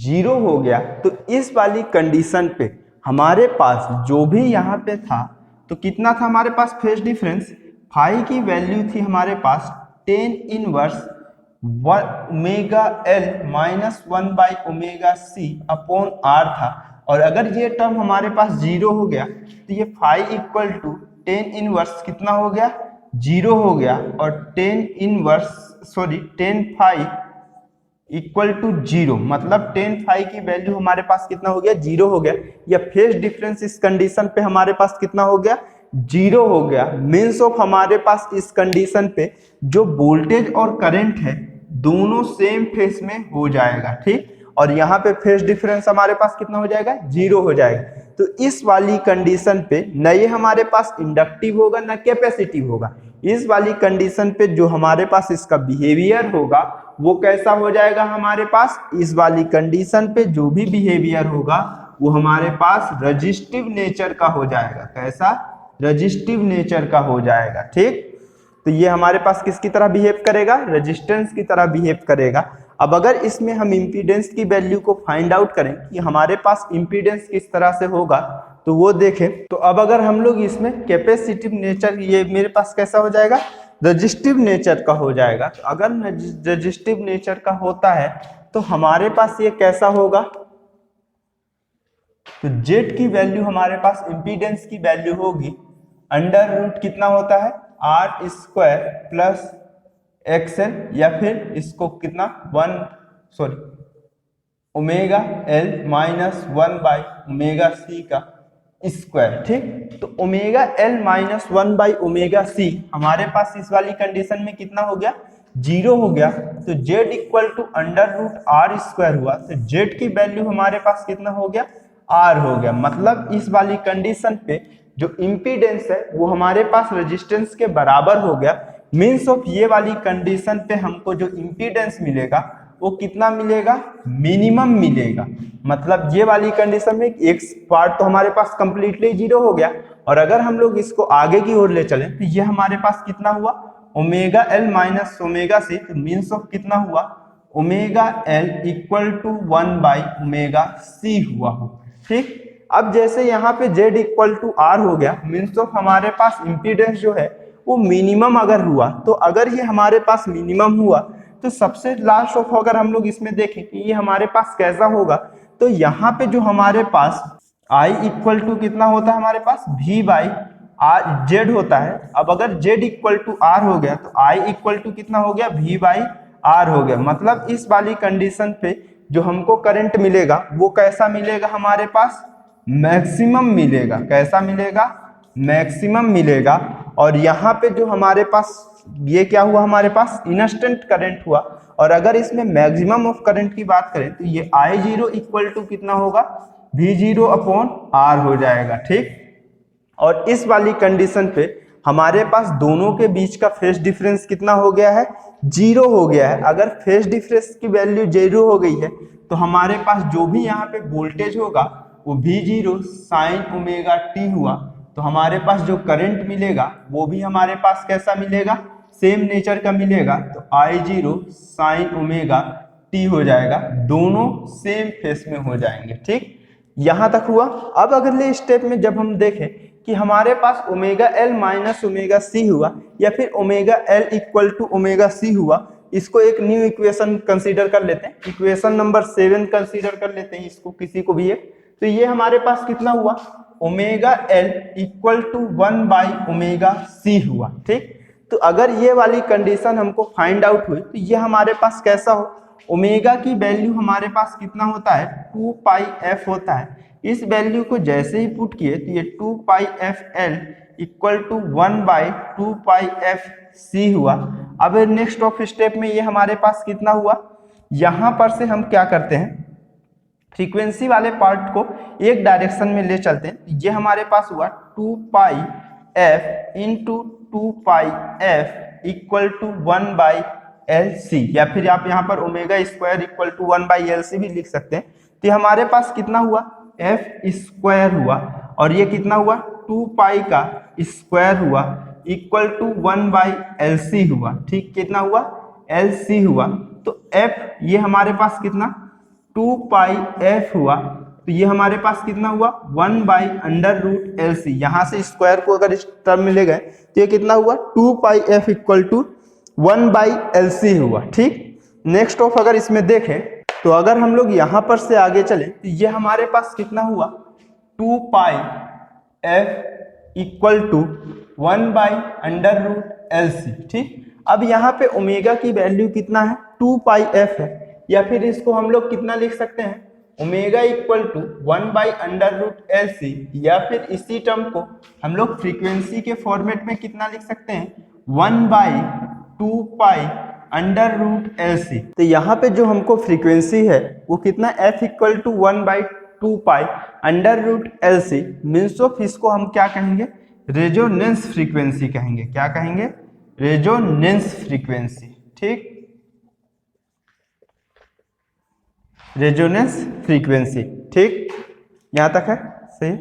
0 हो गया तो इस वाली कंडीशन पे हमारे पास जो भी यहाँ पे था तो कितना था हमारे पास फेज डिफरेंस? फाई की वैल्यू थी हमारे पास tan inverse omega L minus 1 by omega C upon R था। और अगर ये टर्म हमारे पास 0 हो गया तो ये phi equal to tan inverse कितना हो गया? 0 हो गया। और टेन फाई इक्वल टू 0 मतलब टेन फाई की वैल्यू हमारे पास कितना हो गया? 0 हो गया। या फेज डिफरेंस इस कंडीशन पे हमारे पास कितना हो गया? 0 हो गया। मीन्स ऑफ हमारे पास इस कंडीशन पे जो वोल्टेज और करंट है दोनों सेम फेज में हो जाएगा। ठीक, और यहाँ पे फेज डिफरेंस हमारे पास कितना हो जाएगा? 0 हो जाएगा। तो इस वाली कंडीशन पे न ये हमारे पास इंडक्टिव होगा न कैपेसिटिव होगा। इस वाली कंडीशन पे जो हमारे पास इसका बिहेवियर होगा वो कैसा हो जाएगा? हमारे पास इस वाली कंडीशन पे जो भी बिहेवियर होगा वो हमारे पास रेजिस्टिव नेचर का हो जाएगा। कैसा? रेजिस्टिव नेचर का हो जाएगा। ठीक, तो ये हमारे पास किसकी तरह बिहेव करेगा? रेजिस्टेंस की तरह बिहेव करेगा। अब अगर इसमें हम इम्पीडेंस की वैल्यू को फाइंड आउट करें कि हमारे पास इम्पीडेंस किस तरह से होगा, तो वो देखें। तो अब अगर हम लोग इसमें कैपेसिटिव नेचर, ये मेरे पास कैसा हो जाएगा? रेजिस्टिव नेचर का हो जाएगा। तो अगर रेजिस्टिव नेचर का होता है तो हमारे पास ये कैसा होगा? तो जेड की वैल्यू हमारे पास इम्पीडेंस की वैल्यू होगी अंडर रूट कितना होता है? आर स्क्वायर प्लस एक्सएल, या फिर इसको कितना omega L minus one by omega c का स्क्वायर। ठीक, तो omega L minus one by omega c हमारे पास इस वाली कंडीशन में कितना हो गया? 0 हो गया। तो z equal to under root R square हुआ, तो z की वैल्यू हमारे पास कितना हो गया? r हो गया। मतलब इस वाली कंडीशन पे जो इम्पीडेंस है वो हमारे पास रेजिस्टेंस के बराबर हो गया। मीन्स ऑफ ये वाली कंडीशन पे हमको जो इम्पीडेंस मिलेगा वो कितना मिलेगा? मिनिमम मिलेगा। मतलब ये वाली कंडीशन में एक पार्ट तो हमारे पास कंप्लीटली 0 हो गया, और अगर हम लोग इसको आगे की ओर ले चलें तो ये हमारे पास कितना हुआ? Omega L minus omega C. तो मीन्स ऑफ कितना हुआ? ओमेगा एल इक्वल टू 1/ओमेगा सी हुआ हो। ठीक, अब जैसे यहाँ पे z इक्वल टू आर हो गया, मीन्स ऑफ हमारे पास इम्पीडेंस जो है वो मिनिमम अगर हुआ, तो अगर ये हमारे पास मिनिमम हुआ तो सबसे लास्ट ऑफ अगर हम लोग इसमें देखें कि ये हमारे पास कैसा होगा, तो यहाँ पे जो हमारे पास i इक्वल टू कितना होता है? हमारे पास v/z होता है। अब अगर z इक्वल टू r हो गया तो i इक्वल टू कितना हो गया? v/r हो गया। मतलब इस वाली कंडीशन पे जो हमको करंट मिलेगा वो कैसा मिलेगा? हमारे पास मैक्सिमम मिलेगा। कैसा मिलेगा? मैक्सिमम मिलेगा। और यहाँ पे जो हमारे पास ये क्या हुआ? हमारे पास इंस्टेंट करंट हुआ। और अगर इसमें मैक्सिमम ऑफ करंट की बात करें तो ये I0 इक्वल टू कितना होगा? V0/R हो जाएगा। ठीक, और इस वाली कंडीशन पे हमारे पास दोनों के बीच का फेज डिफरेंस कितना हो गया है? 0 हो गया है। अगर फेज डिफरेंस की वैल्यू 0 हो गई है तो हमारे पास जो भी यहाँ पे वोल्टेज होगा वो V0 साइन ओमेगा t हुआ। तो हमारे पास जो करंट मिलेगा वो भी हमारे पास कैसा मिलेगा? सेम नेचर का मिलेगा। तो I0 साइन ओमेगा t हो जाएगा। दोनों सेम फेस में हो जाएंगे। ठीक, यहां तक हुआ। अब अगले स्टेप में जब हम देखें कि हमारे पास omega L minus omega C हुआ, या फिर omega L equal to omega C हुआ, इसको एक न्यू इक्वेशन कंसीडर कर लेते हैं। इक्वेशन नंबर 7 कंसीडर कर लेते हैं इसको, किसी को भी एक। तो ये हमारे पास कितना हुआ? ओमेगा एल इक्वल टू 1/ओमेगा सी हुआ। ठीक, तो अगर ये वाली कंडीशन हमको फाइंड आउट हुई तो ये हमारे पास कैसा हो? ओमेगा की वैल्यू हमारे पास कितना होता है? 2πf होता है। इस वैल्यू को जैसे ही पुट किए तो ये 2πfl इक्वल टू 1/2πfc हुआ। अब नेक्स्ट ऑफ स्टेप में ये हमारे पास कितना हुआ? यहां पर से हम क्या करते हैं? फ्रीक्वेंसी वाले पार्ट को एक डायरेक्शन में ले चलते हैं। ये हमारे पास हुआ 2πf into 2πf equal to 1/LC, या फिर आप यहाँ पर omega square equal to 1/LC भी लिख सकते हैं। तो हमारे पास कितना हुआ? f स्क्वायर हुआ, और ये कितना हुआ? 2π का स्क्वायर हुआ इक्वल टू 1/LC हुआ। ठीक, कितना हुआ? LC हुआ। तो f ये हमारे पास कितना? 2πf हुआ। तो ये हमारे पास कितना हुआ? 1/√LC। यहाँ से स्क्वायर को अगर इस टर्म में ले गए तो ये कितना हुआ? 2πf इक्वल टू 1/LC हुआ। ठीक, नेक्स्ट ऑफ अगर इसमें देखें तो अगर हम लोग यहाँ पर से आगे चले तो ये हमारे पास कितना हुआ? 2πf equal to 1/√LC। ठीक, अब यहाँ पे ओमेगा की वैल्यू कितना है? 2πf है, या फिर इसको हम लोग कितना लिख सकते हैं? ओमेगा इक्वल टू 1/√LC, या फिर इसी टर्म को हम लोग फ्रीक्वेंसी के फॉर्मेट में कितना लिख सकते हैं? 1/2π√LC। तो यहाँ पे जो हमको फ्रीक्वेंसी है वो कितना? f equal to 1/2π√LC। Means of इसको हम क्या कहेंगे? रेजोनेंस फ्रीक्वेंसी कहेंगे। क्या कहेंगे? Resonance frequency. ठीक, रेजोनेंस फ्रीक्वेंसी। ठीक, यहाँ तक है सही।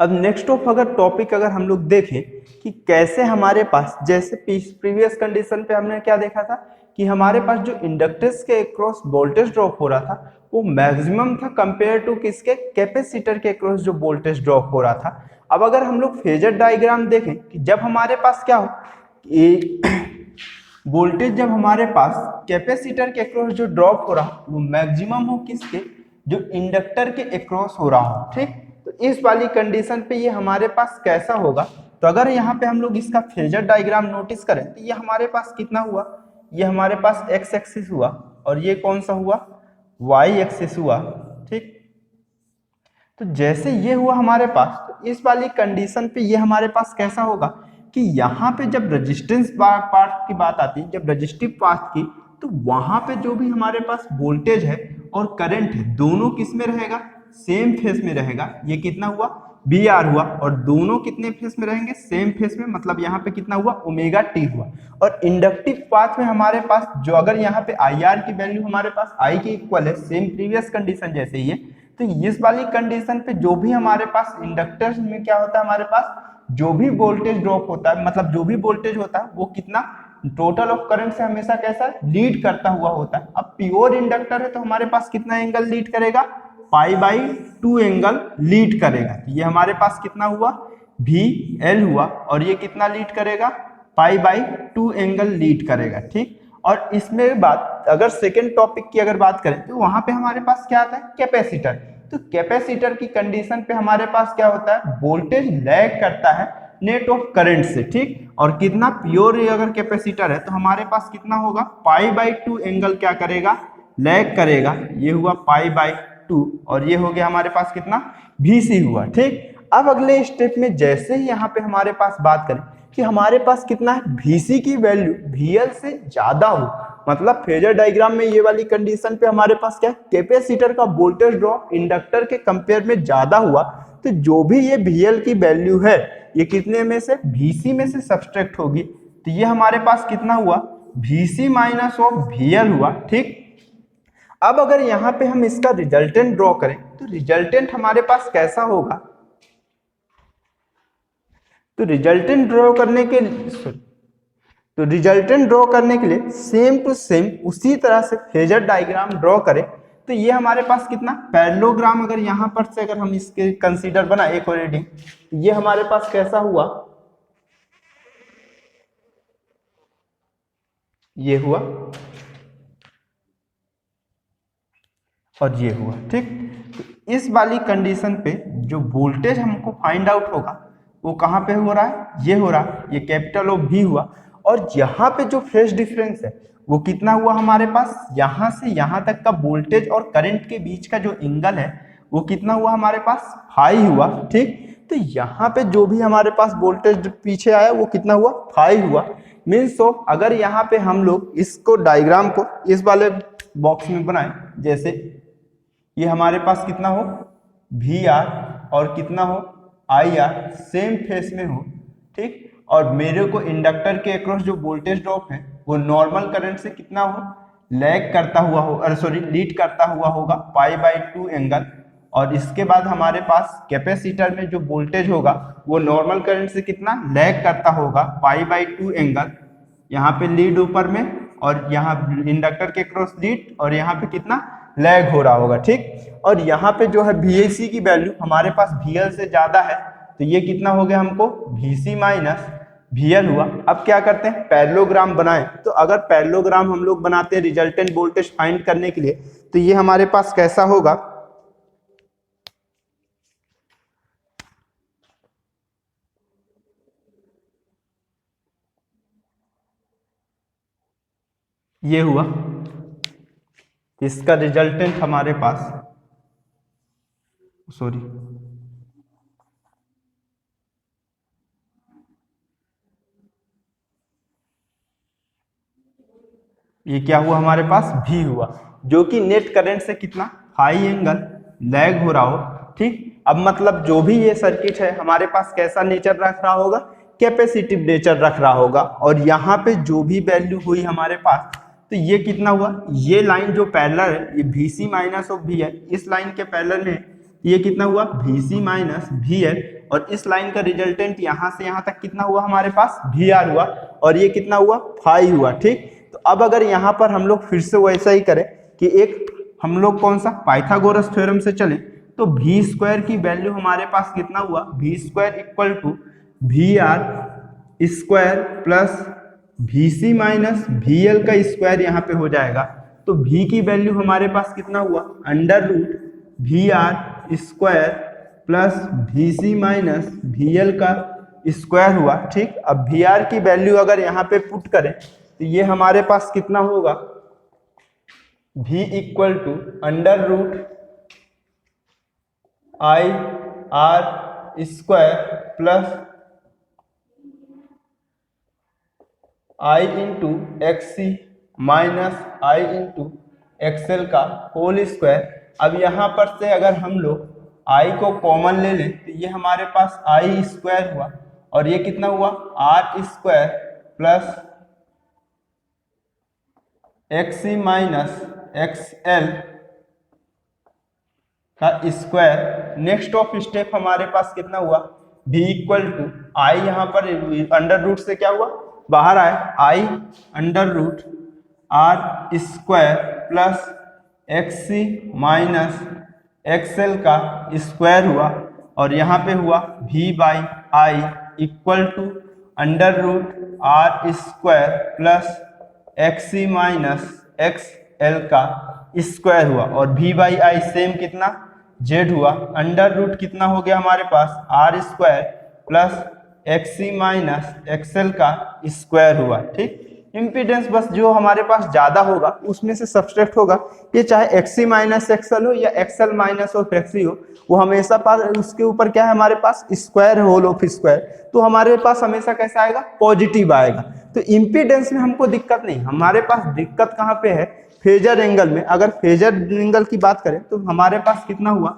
अब नेक्स्ट ऑफ अगर टॉपिक अगर हम लोग देखें कि कैसे हमारे पास, जैसे प्रीवियस कंडीशन पे हमने क्या देखा था कि हमारे पास जो इंडक्टर्स के अक्रॉस वोल्टेज ड्रॉप हो रहा था वो मैक्सिमम था कंपेयर टू किसके, कैपेसिटर के अक्रॉस जो वोल्टेज ड्रॉप हो रहा था। अब अगर हम लोग फेजर डायग्राम देखें कि जब हमारे पास क्या हो, वोल्टेज जब हमारे पास कैपेसिटर के अक्रॉस जो ड्रॉप हो रहा वो मैक्सिमम हो किसके, जो इंडक्टर के अक्रॉस हो रहा हो, ठीक। तो इस वाली कंडीशन पे ये हमारे पास कैसा होगा, तो अगर यहाँ पे हम लोग इसका फेजर डायग्राम नोटिस करें तो ये हमारे पास कितना हुआ, ये हमारे पास एक्स एक्सिस हुआ और ये कौन सा हुआ, वाई एक्सिस हुआ, ठीक। तो जैसे ये हुआ हमारे पास, तो इस वाली कंडीशन पे ये हमारे पास कैसा होगा कि यहाँ पे जब रेजिस्टेंस पार्ट की बात आती है, जब रेजिस्टिव पार्ट की, तो वहां पे जो भी हमारे पास वोल्टेज है और करंट है दोनों किस में रहेगा, सेम फेस में रहेगा। ये कितना हुआ, बी आर हुआ, और दोनों कितने फेस में रहेंगे, सेम फेस में, मतलब यहाँ पे कितना हुआ, ओमेगा टी हुआ। और इंडक्टिव पाथ में हमारे पास जो, अगर यहाँ पे आई आर की वैल्यू हमारे पास आई के इक्वल है, सेम प्रीवियस कंडीशन जैसे ही है, तो इस वाली कंडीशन पे जो भी हमारे पास इंडक्टर्स में क्या होता है, हमारे पास जो भी वोल्टेज ड्रॉप होता है, मतलब जो भी वोल्टेज होता है वो कितना, टोटल ऑफ करंट से हमेशा कैसा लीड करता हुआ होता है। अब प्योर इंडक्टर है तो हमारे पास कितना एंगल लीड करेगा, पाई बाई 2 एंगल लीड करेगा। ये हमारे पास कितना हुआ, भी एल हुआ, और ये कितना लीड करेगा, पाई बाई 2 एंगल लीड करेगा, ठीक। और इसमें बात, अगर सेकेंड टॉपिक की अगर बात करें तो वहां पे हमारे पास क्या आता है, कैपेसिटर। तो कैपेसिटर की कंडीशन पे हमारे पास क्या होता है, वोल्टेज लैग करता है नेट ऑफ करंट से, ठीक। और कितना प्योर अगर कैपेसिटर है तो हमारे पास कितना होगा, पाई बाई 2 एंगल क्या करेगा, लैग करेगा। ये हुआ पाई बाई 2 और ये हो गया हमारे पास कितना, VC हुआ, ठीक। अब अगले स्टेप में जैसे ही यहाँ पे हमारे पास बात करें कि हमारे पास कितना है, VC की वैल्यू VL से ज्यादा हो, मतलब फेजर डायग्राम में ये वाली कंडीशन पे हमारे पास क्या है, कैपेसिटर का वोल्टेज ड्रॉप इंडक्टर के कंपेयर में ज्यादा हुआ, तो जो भी ये VL की वैल्यू है ये कितने में से, VC में से सब्सट्रैक्ट होगी। तो ये हमारे पास कितना हुआ, VC माइनस ऑफ VL हुआ, ठीक। अब अगर यहाँ पे हम इसका रिजल्टेंट ड्रॉ करें तो रिजल्टेंट हमारे पास कैसा होगा, तो रिजल्टेंट ड्रॉ करने के लिए सेम टू सेम उसी तरह से फेजर डायग्राम ड्रॉ करें तो ये हमारे पास कितना, पैरेललोग्राम अगर यहाँ पर से अगर हम इसके कंसीडर बनाए एक ऑलरेडी, ये हमारे पास कैसा हुआ, ये हुआ और ये हुआ, ठीक। तो इस वाली कंडीशन पे जो वोल्टेज हमको फाइंड आउट होगा वो कहाँ पे हो रहा है, ये हो रहा है, ये कैपिटल ऑफ V हुआ। और यहाँ पे जो फेज डिफरेंस है वो कितना हुआ हमारे पास, यहाँ से यहाँ तक का वोल्टेज और करंट के बीच का जो एंगल है वो कितना हुआ हमारे पास, फाई हुआ, ठीक। तो यहाँ पे जो भी हमारे पास वोल्टेज पीछे आया वो कितना हुआ, फाई हुआ। मीन्स ऑफ अगर यहाँ पे हम लोग इसको डायग्राम को इस वाले बॉक्स में बनाए, जैसे ये हमारे पास कितना हो, VR और कितना हो, IR सेम फेस में हो, ठीक। और मेरे को इंडक्टर के अक्रॉस जो वोल्टेज ड्रॉप है वो नॉर्मल करंट से कितना हो, लैग करता हुआ हो, अरे सॉरी लीड करता हुआ होगा, पाई बाई 2 एंगल। और इसके बाद हमारे पास कैपेसिटर में जो वोल्टेज होगा वो नॉर्मल करंट से कितना लैग करता होगा, पाई बाई 2 एंगल। यहाँ पे लीड ऊपर में और यहाँ इंडक्टर के क्रॉस लीड और यहाँ पे कितना लैग हो रहा होगा, ठीक। और यहाँ पे जो है VAC की वैल्यू हमारे पास VL से ज्यादा है, तो ये कितना हो गया हमको, VC माइनस VL हुआ। अब क्या करते हैं, पैरेललोग्राम बनाएं। तो अगर पैरेललोग्राम हम लोग बनाते हैं रिजल्टेंट वोल्टेज फाइंड करने के लिए, तो ये हमारे पास कैसा होगा, ये हुआ, इसका रिजल्टेंट हमारे पास, सॉरी ये क्या हुआ हमारे पास, V हुआ, जो कि नेट करंट से कितना हाई एंगल लैग हो रहा हो, ठीक। अब मतलब जो भी ये सर्किट है हमारे पास कैसा नेचर रख रहा होगा, कैपेसिटिव नेचर रख रहा होगा। और यहाँ पे जो भी वैल्यू हुई हमारे पास, तो ये कितना हुआ, ये लाइन जो पैरेलल है ये VC माइनस ऑफ V है, इस लाइन के पैरेलल में ये कितना हुआ VC माइनस VL, और इस लाइन का रिजल्टेंट यहाँ से यहाँ तक कितना हुआ हमारे पास VR हुआ, और ये कितना हुआ फाई हुआ। ठीक, तो अब अगर यहाँ पर हम लोग फिर से वैसा ही करें कि एक हम लोग कौन सा पाइथागोरस थ्योरम से चले, तो V स्क्वायर की वैल्यू हमारे पास कितना हुआ, V square equal to VR square plus VC minus VL का स्क्वायर यहाँ पे हो जाएगा। तो V की वैल्यू हमारे पास कितना हुआ, under root VR square plus VC minus VL का स्क्वायर हुआ। ठीक, अब VR की वैल्यू अगर यहाँ पे पुट करें तो ये हमारे पास कितना होगा, V equal to under root IR square plus I into XC minus I into XL का होल स्क्वायर। अब यहाँ पर से अगर हम लोग I को कॉमन ले लें तो ये हमारे पास I स्क्वायर हुआ, और ये कितना हुआ R square plus XC minus XL का स्क्वायर। नेक्स्ट ऑफ स्टेप हमारे पास कितना हुआ, V इक्वल टू I, यहाँ पर अंडर रूट से क्या हुआ बाहर आए, I under root R square plus XC minus XL का स्क्वायर हुआ, और यहाँ पे हुआ V by I equal to under root R square plus XC minus XL का स्क्वायर हुआ, और V बाई I सेम कितना Z हुआ, अंडर रूट कितना हो गया हमारे पास R square plus XC minus XL का स्क्वायर हुआ। ठीक, इम्पीडेंस बस जो हमारे पास ज्यादा होगा उसमें से सब्सट्रैक्ट होगा, ये चाहे XC माइनस XL हो या XL माइनस ऑफ XC हो, वो हमेशा पास उसके ऊपर क्या है हमारे पास स्क्वायर होल ऑफ स्क्वायर, तो हमारे पास हमेशा कैसा आएगा पॉजिटिव आएगा। तो इम्पीडेंस में हमको दिक्कत नहीं, हमारे पास दिक्कत कहाँ पे है, फेजर एंगल में। अगर फेजर एंगल की बात करें तो हमारे पास कितना हुआ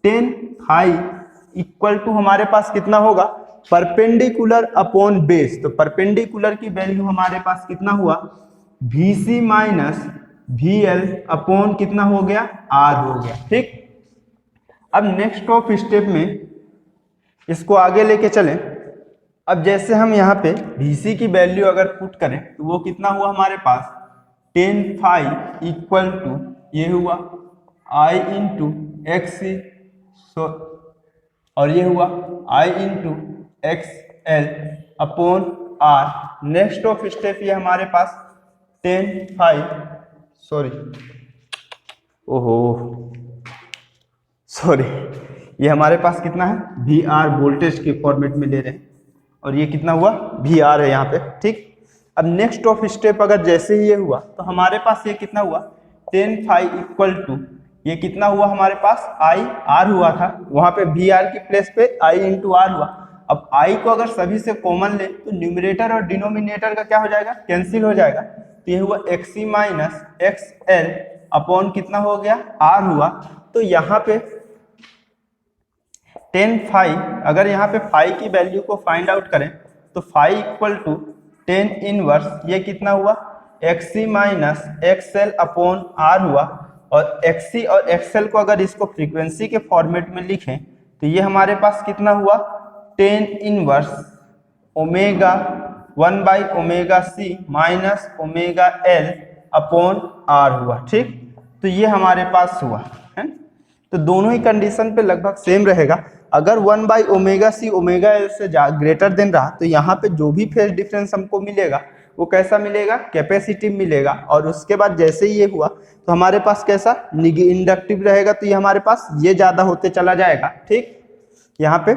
tan फाई इक्वल टू हमारे पास कितना होगा परपेंडिकुलर अपॉन बेस। तो परपेंडिकुलर की वैल्यू हमारे पास कितना हुआ VC माइनस VL अपॉन कितना हो गया R हो गया। ठीक, अब नेक्स्ट ऑफ स्टेप में इसको आगे लेके चलें। अब जैसे हम यहाँ पे VC की वैल्यू अगर पुट करें तो वो कितना हुआ हमारे पास tan फाई इक्वल टू ये हुआ I इंटू XC, और ये हुआ I into XL upon R। Next of step ये हमारे पास tan फाई ये हमारे पास कितना है VR वोल्टेज के फॉर्मेट में ले रहे हैं, और ये कितना हुआ VR है यहाँ पे। ठीक, अब नेक्स्ट ऑफ स्टेप अगर जैसे ही ये हुआ तो हमारे पास ये कितना हुआ tan फाई इक्वल टू ये कितना हुआ हमारे पास IR हुआ था, वहां पे VR की प्लेस पे I इंटू R हुआ। अब I को अगर सभी से कॉमन ले तो न्यूमरेटर और डिनोमिनेटर का क्या हो जाएगा कैंसिल हो जाएगा, तो ये हुआ XC माइनस XL अपॉन कितना हो गया R हुआ। तो यहाँ पे tan फाई, अगर यहाँ पे फाई की वैल्यू को फाइंड आउट करें तो phi equal to tan inverse ये कितना हुआ XC minus XL upon R हुआ, और XC और XL को अगर इसको फ्रीक्वेंसी के फॉर्मेट में लिखें तो ये हमारे पास कितना हुआ tan inverse omega 1 by omega C minus omega L upon R हुआ। ठीक, तो ये हमारे पास हुआ है। तो दोनों ही कंडीशन पे लगभग सेम रहेगा। अगर 1 by omega C omega L से ग्रेटर देन रहा तो यहाँ पे जो भी फेज डिफरेंस हमको मिलेगा वो कैसा मिलेगा कैपेसिटिव मिलेगा, और उसके बाद जैसे ही ये हुआ तो हमारे पास कैसा इंडक्टिव रहेगा, तो ये हमारे पास ये ज्यादा होते चला जाएगा। ठीक, यहाँ पे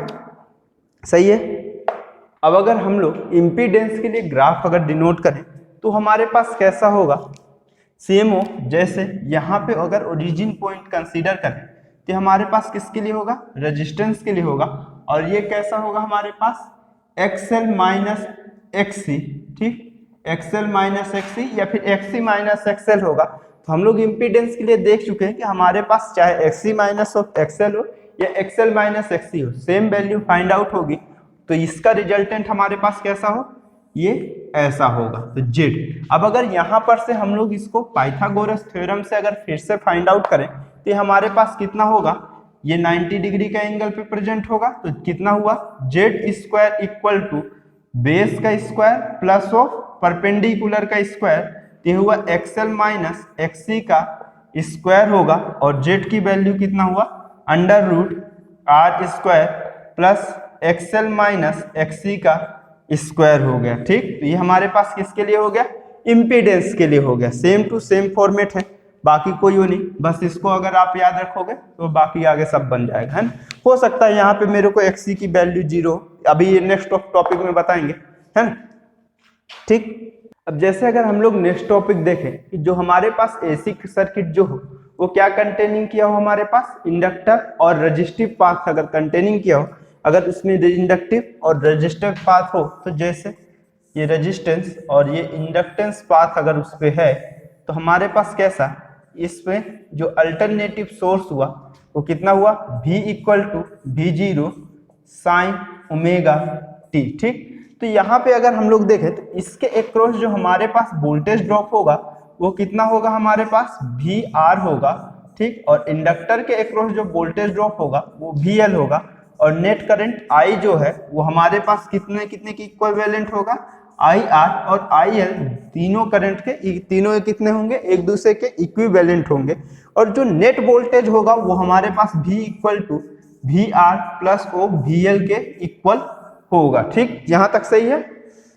सही है। अब अगर हम लोग इम्पीडेंस के लिए ग्राफ अगर डिनोट करें तो हमारे पास कैसा होगा सेम हो जैसे यहाँ पे अगर ओरिजिन पॉइंट कंसीडर करें तो हमारे पास किसके लिए होगा रेजिस्टेंस के लिए होगा, और ये कैसा होगा हमारे पास XL माइनस XC। ठीक, XL माइनस XC या फिर XC माइनस XL होगा। तो हम लोग इम्पीडेंस के लिए देख चुके हैं कि हमारे पास चाहे XC माइनस ऑफ XL हो या XL माइनस XC हो, सेम वैल्यू फाइंड आउट होगी। तो इसका रिजल्टेंट हमारे पास कैसा हो ये ऐसा होगा, तो Z। अब अगर यहाँ पर से हम लोग इसको पाइथागोरस थ्योरम से अगर फिर से फाइंड आउट करें तो हमारे पास कितना होगा ये 90 डिग्री का एंगल पे प्रेजेंट होगा, तो कितना हुआ Z square equal to base का स्क्वायर प्लस ऑफ परपेंडिकुलर का स्क्वायर, ये हुआ एक्सएल माइनस एक्सी का स्क्वायर होगा, और जेड की वैल्यू कितना हुआ under root R square plus XL minus XC का स्क्वायर हो गया। ठीक, तो ये हमारे पास किसके लिए हो गया, इम्पीडेंस के लिए हो गया। सेम टू सेम फॉर्मेट है, बाकी कोई वो नहीं, बस इसको अगर आप याद रखोगे तो बाकी आगे सब बन जाएगा, है ना। हो सकता है यहाँ पे मेरे को एक्सी की वैल्यू 0, अभी ये नेक्स्ट टॉपिक में बताएंगे, है ना। ठीक, अब जैसे अगर हम लोग नेक्स्ट टॉपिक देखें कि जो हमारे पास एसी सर्किट जो हो वो क्या कंटेनिंग किया हो, हमारे पास इंडक्टर और रेजिस्टिव पाथ अगर कंटेनिंग किया हो, अगर उसमें इंडक्टिव और रेजिस्टिव पाथ हो, तो जैसे ये रेजिस्टेंस और ये इंडक्टेंस पाथ अगर उस पे है, तो हमारे पास कैसा, इसमें जो अल्टरनेटिव सोर्स हुआ वो कितना हुआ V equal to V0 sine omega T. ठीक, तो यहाँ पे अगर हम लोग देखें तो इसके अक्रॉस जो हमारे पास वोल्टेज ड्रॉप होगा वो कितना होगा, हमारे पास VR होगा। ठीक, और इंडक्टर के अक्रॉस जो वोल्टेज ड्रॉप होगा वो VL होगा, और नेट करंट I जो है वो हमारे पास कितने कितने की इक्विवेलेंट होगा, IR और IL तीनों करंट के तीनों कितने होंगे, एक दूसरे के इक्विवेलेंट होंगे, और जो नेट वोल्टेज होगा वो हमारे पास V equal to VR plus ओ VL के इक्वल होगा। ठीक, यहाँ तक सही है।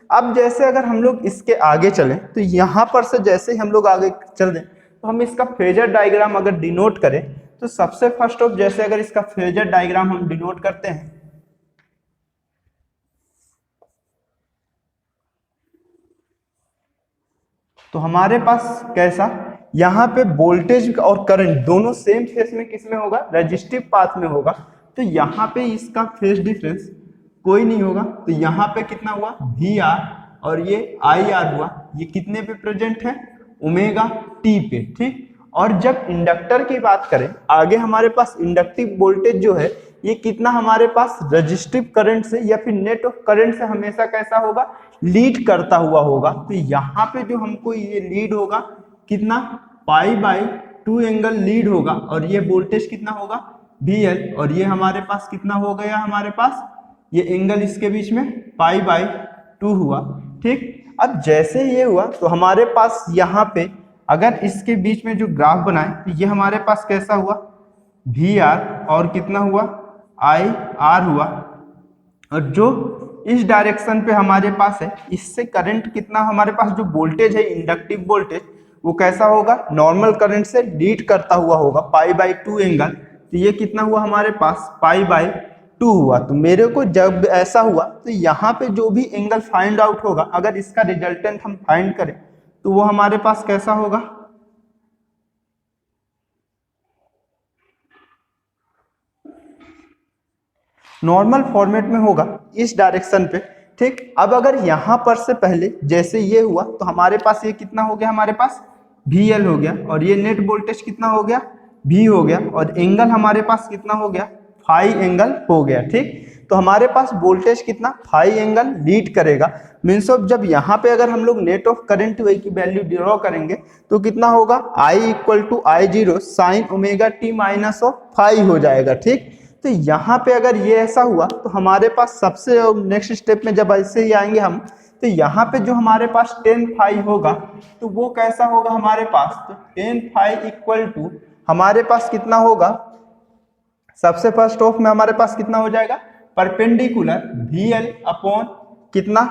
अब जैसे अगर हम लोग इसके आगे चलें तो यहाँ पर से जैसे ही हम लोग आगे चल दें तो हम इसका फेजर डायग्राम अगर डिनोट करें तो सबसे फर्स्ट ऑफ जैसे अगर इसका फेजर डायग्राम हम डिनोट करते हैं तो हमारे पास कैसा, यहाँ पे वोल्टेज और करंट दोनों सेम फेस में किसमें होगा, रेजिस्टिव पाथ में होगा, तो यहाँ पे इसका फेस डिफरेंस कोई नहीं होगा, तो यहाँ पे कितना हुआ VR और ये IR हुआ, ये कितने पे प्रेजेंट है, ओमेगा टी पे। ठीक, और जब इंडक्टर की बात करें आगे हमारे पास इंडक्टिव वोल्टेज जो है ये कितना हमारे पास रेजिस्टिव करंट से या फिर नेट ऑफ करंट से हमेशा कैसा होगा, लीड करता हुआ होगा, तो यहाँ पे जो हमको ये लीड होगा कितना π/2 एंगल लीड होगा, और ये वोल्टेज कितना होगा VL, और ये हमारे पास कितना हो गया, हमारे पास ये एंगल इसके बीच में π/2 हुआ। ठीक, अब जैसे ये हुआ तो हमारे पास यहाँ पे अगर इसके बीच में जो ग्राफ बनाए तो ये हमारे पास कैसा हुआ VR और कितना हुआ IR हुआ, और जो इस डायरेक्शन पे हमारे पास है इससे करंट कितना, हमारे पास जो वोल्टेज है इंडक्टिव वोल्टेज वो कैसा होगा, नॉर्मल करंट से लीड करता हुआ होगा π/2 एंगल, तो ये कितना हुआ हमारे पास π/2 हुआ। तो मेरे को जब ऐसा हुआ तो यहाँ पे जो भी एंगल फाइंड आउट होगा अगर इसका रिजल्टेंट हम फाइंड करें तो वो हमारे पास कैसा होगा, नॉर्मल फॉर्मेट में होगा इस डायरेक्शन पे। ठीक, अब अगर यहाँ पर से पहले जैसे ये हुआ तो हमारे पास ये कितना हो गया, हमारे पास VL हो गया, और ये नेट वोल्टेज कितना हो गया V हो गया, और एंगल हमारे पास कितना हो गया फाई एंगल हो गया। ठीक, तो हमारे पास वोल्टेज कितना फाई एंगल लीड करेगा, मीन्स ऑफ जब यहाँ पे अगर हम लोग नेट ऑफ करंट वे की वैल्यू ड्रॉ करेंगे तो कितना होगा I equal to I0 sine omega T minus of phi हो जाएगा। ठीक, तो यहाँ पे अगर ये ऐसा हुआ तो हमारे पास सबसे नेक्स्ट स्टेप में जब ऐसे ही आएंगे हम तो यहाँ पे जो हमारे पास tan फाई होगा तो वो कैसा होगा हमारे पास, तो tan फाई इक्वल टू हमारे पास कितना होगा, सबसे फर्स्ट ऑफ में हमारे पास कितना हो जाएगा परपेंडिकुलर VL अपॉन कितना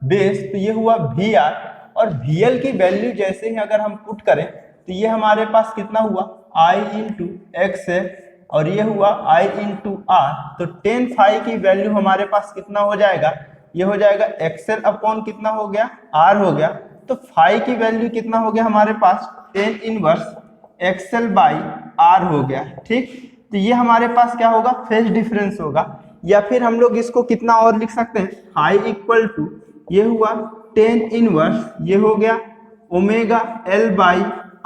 बेस, तो ये हुआ VR, और VL की वैल्यू जैसे ही अगर हम पुट करें तो ये हमारे पास कितना हुआ I इंटू एक्स है, और ये हुआ I इंटू R, तो tan फाई की वैल्यू हमारे पास कितना हो जाएगा, ये हो जाएगा एक्सएल अपॉन कितना हो गया R हो गया, तो फाई की वैल्यू कितना हो गया हमारे पास tan inverse XL by R हो गया। ठीक, तो ये हमारे पास क्या होगा फेज डिफरेंस होगा, या फिर हम लोग इसको कितना और लिख सकते हैं I इक्वल टू ये हुआ tan इनवर्स ये हो गया ओमेगा L बाई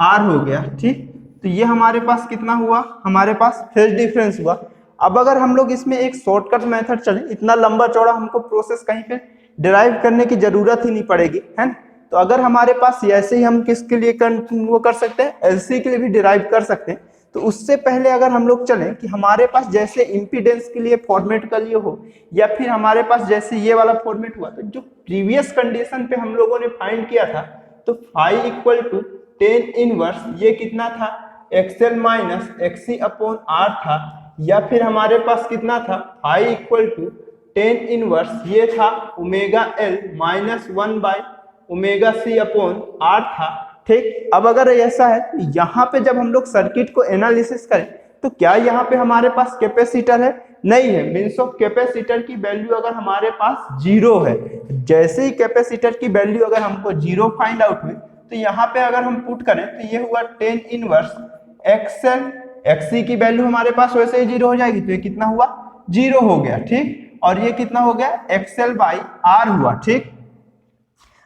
R हो गया। ठीक, तो ये हमारे पास कितना हुआ, हमारे पास फेज डिफरेंस हुआ। अब अगर हम लोग इसमें एक शॉर्टकट मेथड चले, इतना लंबा चौड़ा हमको प्रोसेस कहीं पे डिराइव करने की जरूरत ही नहीं पड़ेगी, है ना। तो अगर हमारे पास ऐसे ही हम किसके लिए वो कर सकते हैं, एलसी के लिए भी डिराइव कर सकते हैं। तो उससे पहले अगर हम लोग चलें कि हमारे पास जैसे इम्पीडेंस के लिए फॉर्मेट कर लिए हो या फिर हमारे पास जैसे ये वाला फॉर्मेट हुआ, तो जो प्रीवियस कंडीशन पे हम लोगों ने फाइंड किया था, तो phi equal to tan inverse ये कितना था, XL minus XC upon R था, या फिर हमारे पास कितना था, phi equal to tan inverse ये था omega L minus one by omega C upon R था। ठीक, अब अगर ऐसा है तो यहाँ पे जब हम लोग सर्किट को एनालिसिस करें तो क्या यहाँ पे हमारे पास कैपेसिटर है, नहीं है, मीन्स ऑफ कैपेसिटर की वैल्यू अगर हमारे पास जीरो है, जैसे ही कैपेसिटर की वैल्यू अगर हमको जीरो फाइंड आउट हुई तो यहाँ पे अगर हम पुट करें तो ये हुआ टेन इनवर्स एक्सएल, एक्सी की वैल्यू हमारे पास वैसे ही जीरो हो जाएगी, तो ये कितना हुआ, जीरो हो गया। ठीक, और ये कितना हो गया, एक्सएल बाई आर हुआ। ठीक,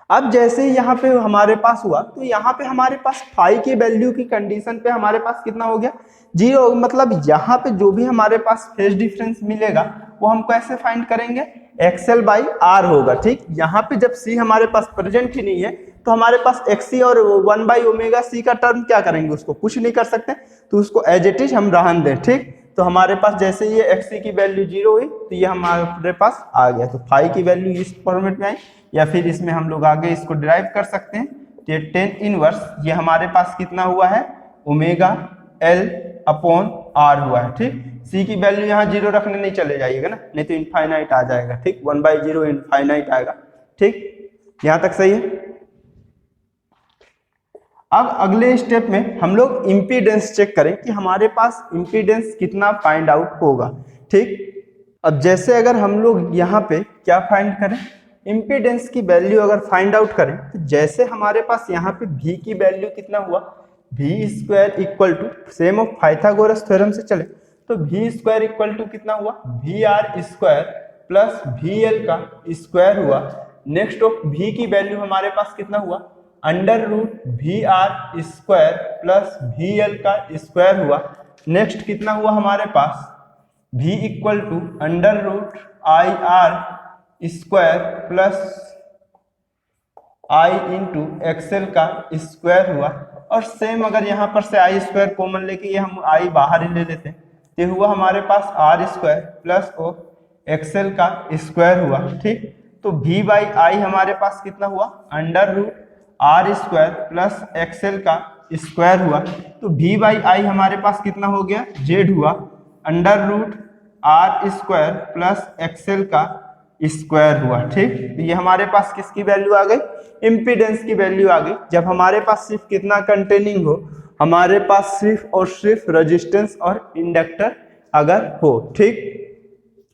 अब जैसे ही यहाँ पे हमारे पास हुआ तो यहाँ पे हमारे पास फाई की वैल्यू की कंडीशन पे हमारे पास कितना हो गया, जीरो, मतलब यहाँ पे जो भी हमारे पास फेज डिफरेंस मिलेगा वो हम कैसे फाइंड करेंगे, एक्सएल बाई आर होगा। ठीक, यहाँ पे जब सी हमारे पास प्रेजेंट ही नहीं है तो हमारे पास एक्सी और 1/ओमेगा सी का टर्म क्या करेंगे, उसको कुछ नहीं कर सकते, तो उसको एज इट इज हम रहन दें। ठीक, तो हमारे पास जैसे ये एक्सी की वैल्यू जीरो हुई तो ये हमारे पास आ गया, तो फाई की वैल्यू इस फॉर्मेट में आई, या फिर इसमें हम लोग आगे इसको डिराइव कर सकते हैं। तो ये टेन इनवर्स ये हमारे पास कितना हुआ है, ओमेगा एल अपॉन आर हुआ है। ठीक, सी की वैल्यू यहाँ जीरो रखने नहीं चले जाइएगा ना, नहीं तो इनफाइनाइट आ जाएगा। ठीक, 1/0 इनफाइनाइट आएगा। ठीक, यहाँ तक सही है। अब अगले स्टेप में हम लोग इम्पीडेंस चेक करें कि हमारे पास इम्पीडेंस कितना फाइंड आउट होगा। ठीक, अब जैसे अगर हम लोग यहाँ पे क्या फाइंड करें, इम्पीडेंस की वैल्यू अगर फाइंड आउट करें तो जैसे हमारे पास यहाँ पे v की वैल्यू कितना हुआ, v square equal to, same of Pythagoras theorem से चले तो v स्क्वायर इक्वल टू कितना हुआ, V R square plus V L का स्क्वायर हुआ। नेक्स्ट ऑफ v की वैल्यू हमारे पास कितना हुआ, under root V R square plus V L का स्क्वायर हुआ। नेक्स्ट कितना हुआ हमारे पास, v equal to under root I R square plus I into XL का स्क्वायर हुआ। और सेम अगर यहाँ पर से आई स्क्वायर कॉमन लेके ये हम आई बाहर ही ले लेते हैं, तो हुआ हमारे पास आर स्क्वायर प्लस ओ एक्सएल का स्क्वायर हुआ। ठीक, तो v बाई आई हमारे पास कितना हुआ, under root R square plus XL का स्क्वायर हुआ। तो v बाई आई हमारे पास कितना हो गया, जेड हुआ, under root R square plus XL का स्क्वायर हुआ। ठीक, तो ये हमारे पास किसकी वैल्यू आ गई, इम्पीडेंस की वैल्यू आ गई। जब हमारे पास सिर्फ कितना कंटेनिंग हो, हमारे पास सिर्फ और सिर्फ रेजिस्टेंस और इंडक्टर अगर हो। ठीक,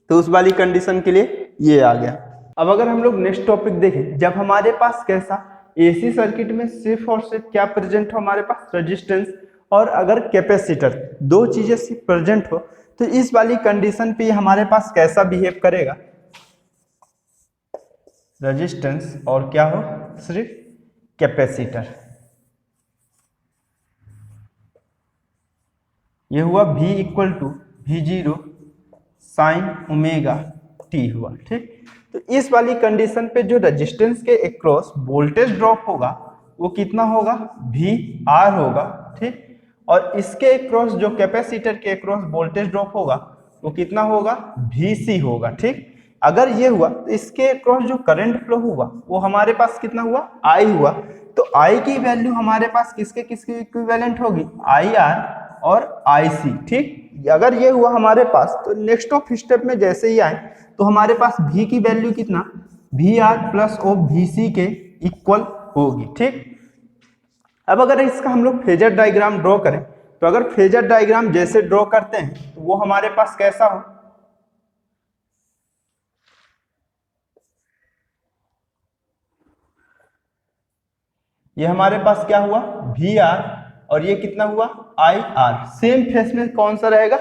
तो उस वाली कंडीशन के लिए ये आ गया। अब अगर हम लोग नेक्स्ट टॉपिक देखें, जब हमारे पास कैसा एसी सर्किट में सिर्फ और सिर्फ क्या प्रेजेंट हो, हमारे पास रेजिस्टेंस और अगर कैपेसिटर, दो चीजें सिर्फ प्रेजेंट हो, तो इस वाली कंडीशन पे हमारे पास कैसा बिहेव करेगा, रेजिस्टेंस और क्या हो, सिर्फ कैपेसिटर। ये हुआ v equal to v0 sine omega t हुआ। ठीक, तो इस वाली कंडीशन पे जो रेजिस्टेंस के अक्रॉस वोल्टेज ड्रॉप होगा वो कितना होगा, VR होगा। ठीक, और इसके अक्रॉस जो कैपेसिटर के अक्रॉस वोल्टेज ड्रॉप होगा वो कितना होगा, VC होगा। ठीक, अगर ये हुआ तो इसके अक्रॉस जो करंट फ्लो हुआ वो हमारे पास कितना हुआ, I हुआ। तो I की वैल्यू हमारे पास किसके किसके इक्विवेलेंट होगी, IR और IC। ठीक, अगर ये हुआ हमारे पास तो नेक्स्ट ऑफ स्टेप में जैसे ही आए तो हमारे पास V की वैल्यू कितना, VR प्लस ओ VC के इक्वल होगी। ठीक, अब अगर इसका हम लोग फेजर डायग्राम ड्रॉ करें तो अगर फेजर डायग्राम जैसे ड्रॉ करते हैं तो वो हमारे पास कैसा हो, ये हमारे पास क्या हुआ, VR और ये कितना हुआ, IR। सेम फेस में कौन सा रहेगा,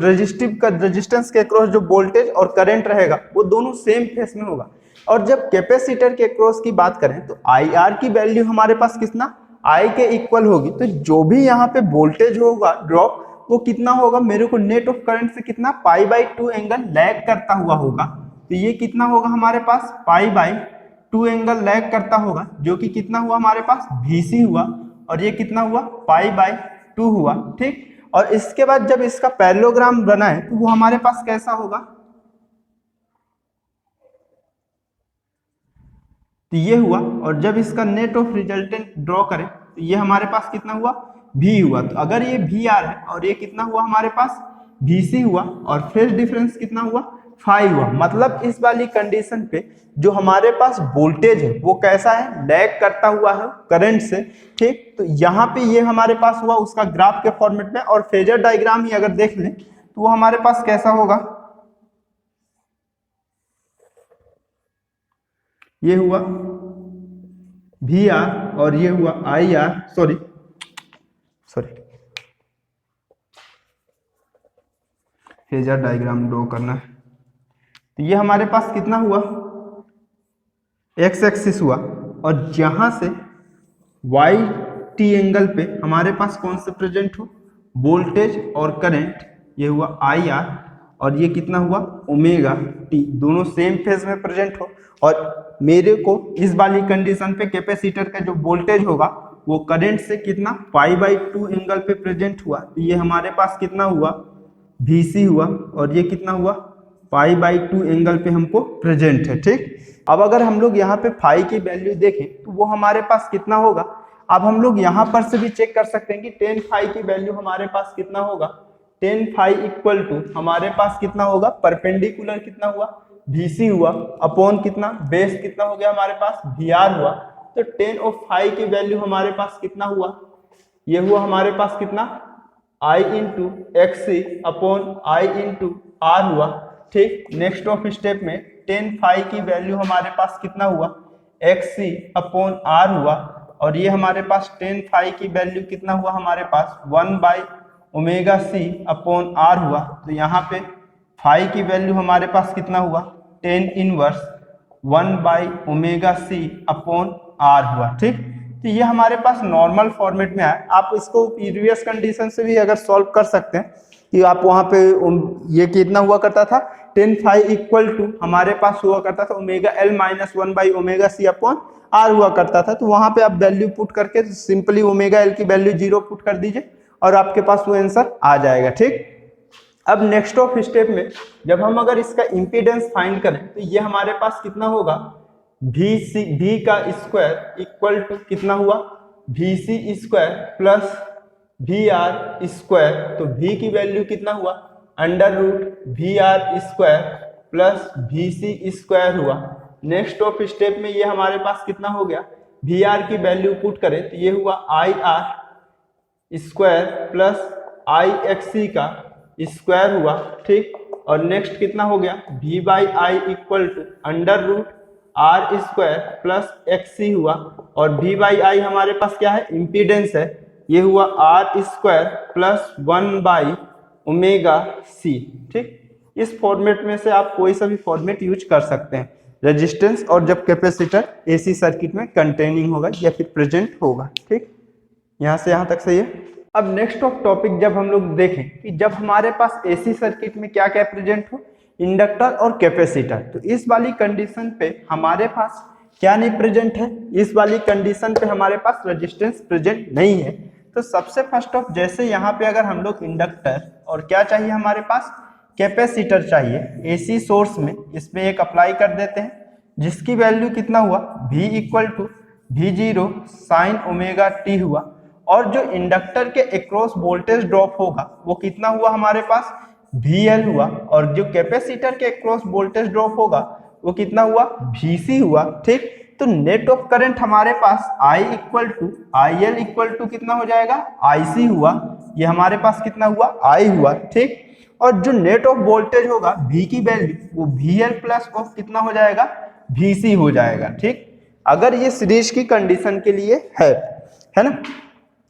रेजिस्टिव का रेजिस्टेंस के अक्रॉस जो वोल्टेज और करंट रहेगा वो दोनों सेम फेस में होगा। और जब कैपेसिटर के अक्रॉस की बात करें तो IR की वैल्यू हमारे पास कितना, I के इक्वल होगी। तो जो भी यहाँ पे वोल्टेज होगा ड्रॉप वो कितना होगा, मेरे को नेट ऑफ करंट से कितना, π/2 एंगल लैग करता हुआ होगा। तो ये कितना होगा हमारे पास, π/2 एंगल लैग करता होगा, जो कि कितना हुआ हमारे पास, VC हुआ। और ये कितना हुआ, π/2 हुआ। ठीक, और इसके बाद जब इसका पैरेललोग्राम बना है तो वो हमारे पास कैसा होगा, तो ये हुआ। और जब इसका नेट ऑफ रिजल्टेंट ड्रॉ करें तो ये हमारे पास कितना हुआ, भी हुआ। तो अगर ये भी आर है और ये कितना हुआ हमारे पास, भी सी हुआ, और फेज डिफरेंस कितना हुआ, 5 हुआ। मतलब इस वाली कंडीशन पे जो हमारे पास वोल्टेज है वो कैसा है, लैग करता हुआ है करंट से, ठीक। तो यहाँ पे ये हमारे पास हुआ उसका ग्राफ के फॉर्मेट में, और फेजर डायग्राम ही अगर देख लें तो वो हमारे पास कैसा होगा, ये हुआ वी आर और ये हुआ I R, sorry phasor diagram draw करना है। तो ये हमारे पास कितना हुआ, एक्स एक्सिस हुआ, और जहां से वाई टी एंगल पे हमारे पास कौन से प्रेजेंट हो, वोल्टेज और करंट, ये हुआ आई आर, और ये कितना हुआ ओमेगा टी, दोनों सेम फेज में प्रेजेंट हो। और मेरे को इस वाली कंडीशन पे कैपेसिटर का जो वोल्टेज होगा वो करंट से कितना π/2 एंगल पे प्रेजेंट हुआ। तो ये हमारे पास कितना हुआ, VC हुआ, और ये कितना हुआ π/2 एंगल पे हमको प्रेजेंट है, ठीक। अब अगर हम लोग यहाँ पे फाई की वैल्यू देखें तो वो हमारे पास कितना होगा, अब हम लोग यहाँ पर से भी चेक कर सकते हैं कि 10 फाई की वैल्यू हमारे पास कितना होगा, 10 फाई इक्वल टू हमारे पास कितना होगा, परपेंडिकुलर कितना हुआ, VC हुआ, अपॉन कितना बेस कितना हो गया हमारे पास, VR हुआ। तो 10 ऑफ फाई की वैल्यू हमारे पास कितना हुआ, ये हुआ हमारे पास कितना, I into XC upon I into R हुआ, ठीक। नेक्स्ट ऑफ स्टेप में 10 फाई की वैल्यू हमारे पास कितना हुआ, XC अपॉन R हुआ, और ये हमारे पास 10 फाई की वैल्यू कितना हुआ हमारे पास 1/ωc अपॉन R हुआ। तो यहाँ पे फाई की वैल्यू हमारे पास कितना हुआ, 10 इनवर्स 1/ωc अपॉन R हुआ, ठीक। तो ये हमारे पास नॉर्मल फॉर्मेट में है। आप इसको प्रीवियस कंडीशन से भी अगर सॉल्व कर सकते हैं कि आप वहाँ पे ये कितना हुआ करता था, 10 फाई इक्वल टू हमारे पास हुआ करता था ωL minus 1/ωc upon R हुआ करता था। तो वहाँ पे आप वैल्यू पुट करके सिंपली ωL की वैल्यू 0 पुट कर दीजिए और आपके पास वो आंसर आ जाएगा, ठीक। अब नेक्स्ट ऑफ स्टेप में जब हम अगर इसका इम्पीडेंस फाइंड करें तो ये हमारे पास कितना होगा, V का स्क्वायर इक्वल टू कितना हुआ, VC square plus VR square. तो V की वैल्यू कितना हुआ, √VR square plus VC square हुआ। नेक्स्ट ऑफ स्टेप में ये हमारे पास कितना हो गया, VR की वैल्यू पुट करें तो ये हुआ IR स्क्वायर प्लस IXC का स्क्वायर हुआ, ठीक। और नेक्स्ट कितना हो गया, V/I equal to √R square plus XC हुआ, और V/I हमारे पास क्या है, इम्पीडेंस है, ये हुआ R स्क्वायर प्लस 1/ωc, ठीक। इस फॉर्मेट में से आप कोई सा भी फॉर्मेट यूज कर सकते हैं, रेजिस्टेंस और जब कैपेसिटर AC सर्किट में कंटेनिंग होगा या फिर प्रेजेंट होगा, ठीक। यहाँ से यहाँ तक सही है। अब नेक्स्ट ऑफ टॉपिक जब हम लोग देखें कि जब हमारे पास AC सर्किट में क्या क्या प्रेजेंट हो, इंडक्टर और कैपेसिटर, तो इस वाली कंडीशन पे हमारे पास क्या नहीं प्रेजेंट है, इस वाली कंडीशन पे हमारे पास रेजिस्टेंस प्रेजेंट नहीं है। तो सबसे फर्स्ट ऑफ जैसे यहाँ पे अगर हम लोग इंडक्टर और क्या चाहिए हमारे पास, कैपेसिटर चाहिए AC सोर्स में, इसमें एक अप्लाई कर देते हैं जिसकी वैल्यू कितना हुआ, V equal to V0 sign ωt हुआ। और जो इंडक्टर के अक्रॉस वोल्टेज ड्रॉप होगा वो कितना हुआ हमारे पास, VL हुआ। और जो कैपेसिटर के अक्रॉस वोल्टेज ड्रॉप होगा वो कितना हुआ, VC हुआ, ठीक। तो नेट ऑफ करंट हमारे पास I equal to IL equal to कितना हो जाएगा, IC हुआ। ये हमारे पास कितना हुआ, I हुआ, ठीक। और जो नेट ऑफ वोल्टेज होगा V की वैल्यू वो VL प्लस ऑफ कितना हो जाएगा, VC हो जाएगा, ठीक। अगर ये सीरीज की कंडीशन के लिए है ना।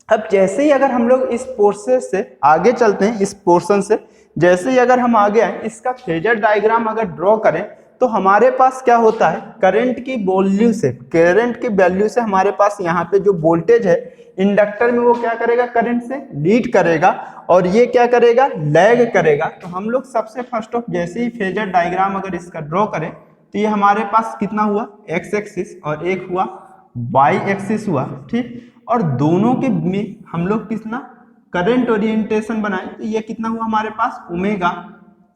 अब जैसे ही अगर हम लोग इस पोर्शन से आगे चलते हैं, इस पोर्शन से जैसे ही अगर हम आगे आए, इसका फेजर डायग्राम अगर ड्रॉ करें तो हमारे पास क्या होता है, करंट की वैल्यू से, करंट की वैल्यू से हमारे पास यहाँ पे जो वोल्टेज है इंडक्टर में वो क्या करेगा, करंट से लीड करेगा और ये क्या करेगा, लैग करेगा। तो हम लोग सबसे फर्स्ट ऑफ जैसे ही फेजर डायग्राम अगर इसका ड्रॉ करें तो ये हमारे पास कितना हुआ, एक्स एक्सिस और एक हुआ वाई एक्सिस हुआ, ठीक। और दोनों के में हम लोग कितना करंट ओरिएंटेशन बनाए तो ये कितना हुआ हमारे पास ओमेगा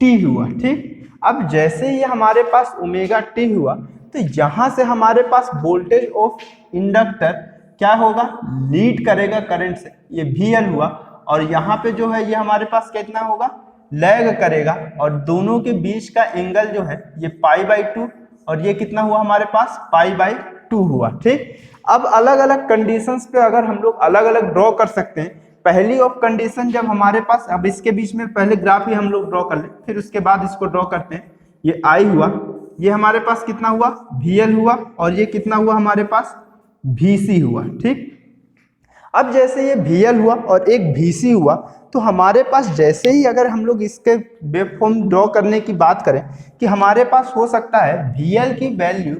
टी हुआ। ठीक, अब जैसे ही हमारे पास ओमेगा टी हुआ तो यहां से हमारे पास वोल्टेज ऑफ इंडक्टर क्या होगा, लीड करेगा करंट से, ये VL हुआ। और यहाँ पे जो है ये हमारे पास कितना होगा, लैग करेगा, और दोनों के बीच का एंगल जो है ये π/2, और ये कितना हुआ हमारे पास π/2 हुआ। ठीक, अब अलग अलग कंडीशंस पे अगर हम लोग अलग अलग ड्रॉ कर सकते हैं। पहली ऑफ कंडीशन जब हमारे पास, अब इसके बीच में पहले ग्राफ ही हम लोग ड्रॉ कर ले, फिर उसके बाद इसको ड्रॉ करते हैं। ये I हुआ, ये हमारे पास कितना हुआ VL हुआ, और ये कितना हुआ हमारे पास VC हुआ। ठीक, अब जैसे ये VL हुआ और एक VC हुआ तो हमारे पास जैसे ही अगर हम लोग इसके वेवफॉर्म ड्रॉ करने की बात करें कि हमारे पास हो सकता है VL की value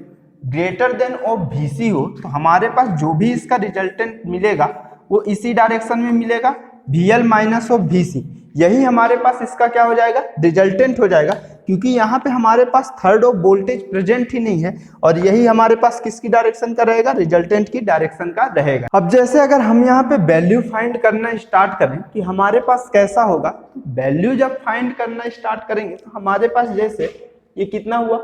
greater than of VC हो, तो हमारे पास जो भी इसका रिजल्टेंट मिलेगा वो इसी डायरेक्शन में मिलेगा, VL माइनस ऑफ VC। यही हमारे पास इसका क्या हो जाएगा, रिजल्टेंट हो जाएगा, क्योंकि यहाँ पे हमारे पास थर्ड ऑफ वोल्टेज प्रेजेंट ही नहीं है, और यही हमारे पास किसकी डायरेक्शन का रहेगा, रिजल्टेंट की डायरेक्शन का रहेगा। अब जैसे अगर हम यहाँ पे वैल्यू फाइंड करना स्टार्ट करें कि हमारे पास कैसा होगा, वैल्यू जब फाइंड करना स्टार्ट करेंगे तो हमारे पास जैसे ये कितना हुआ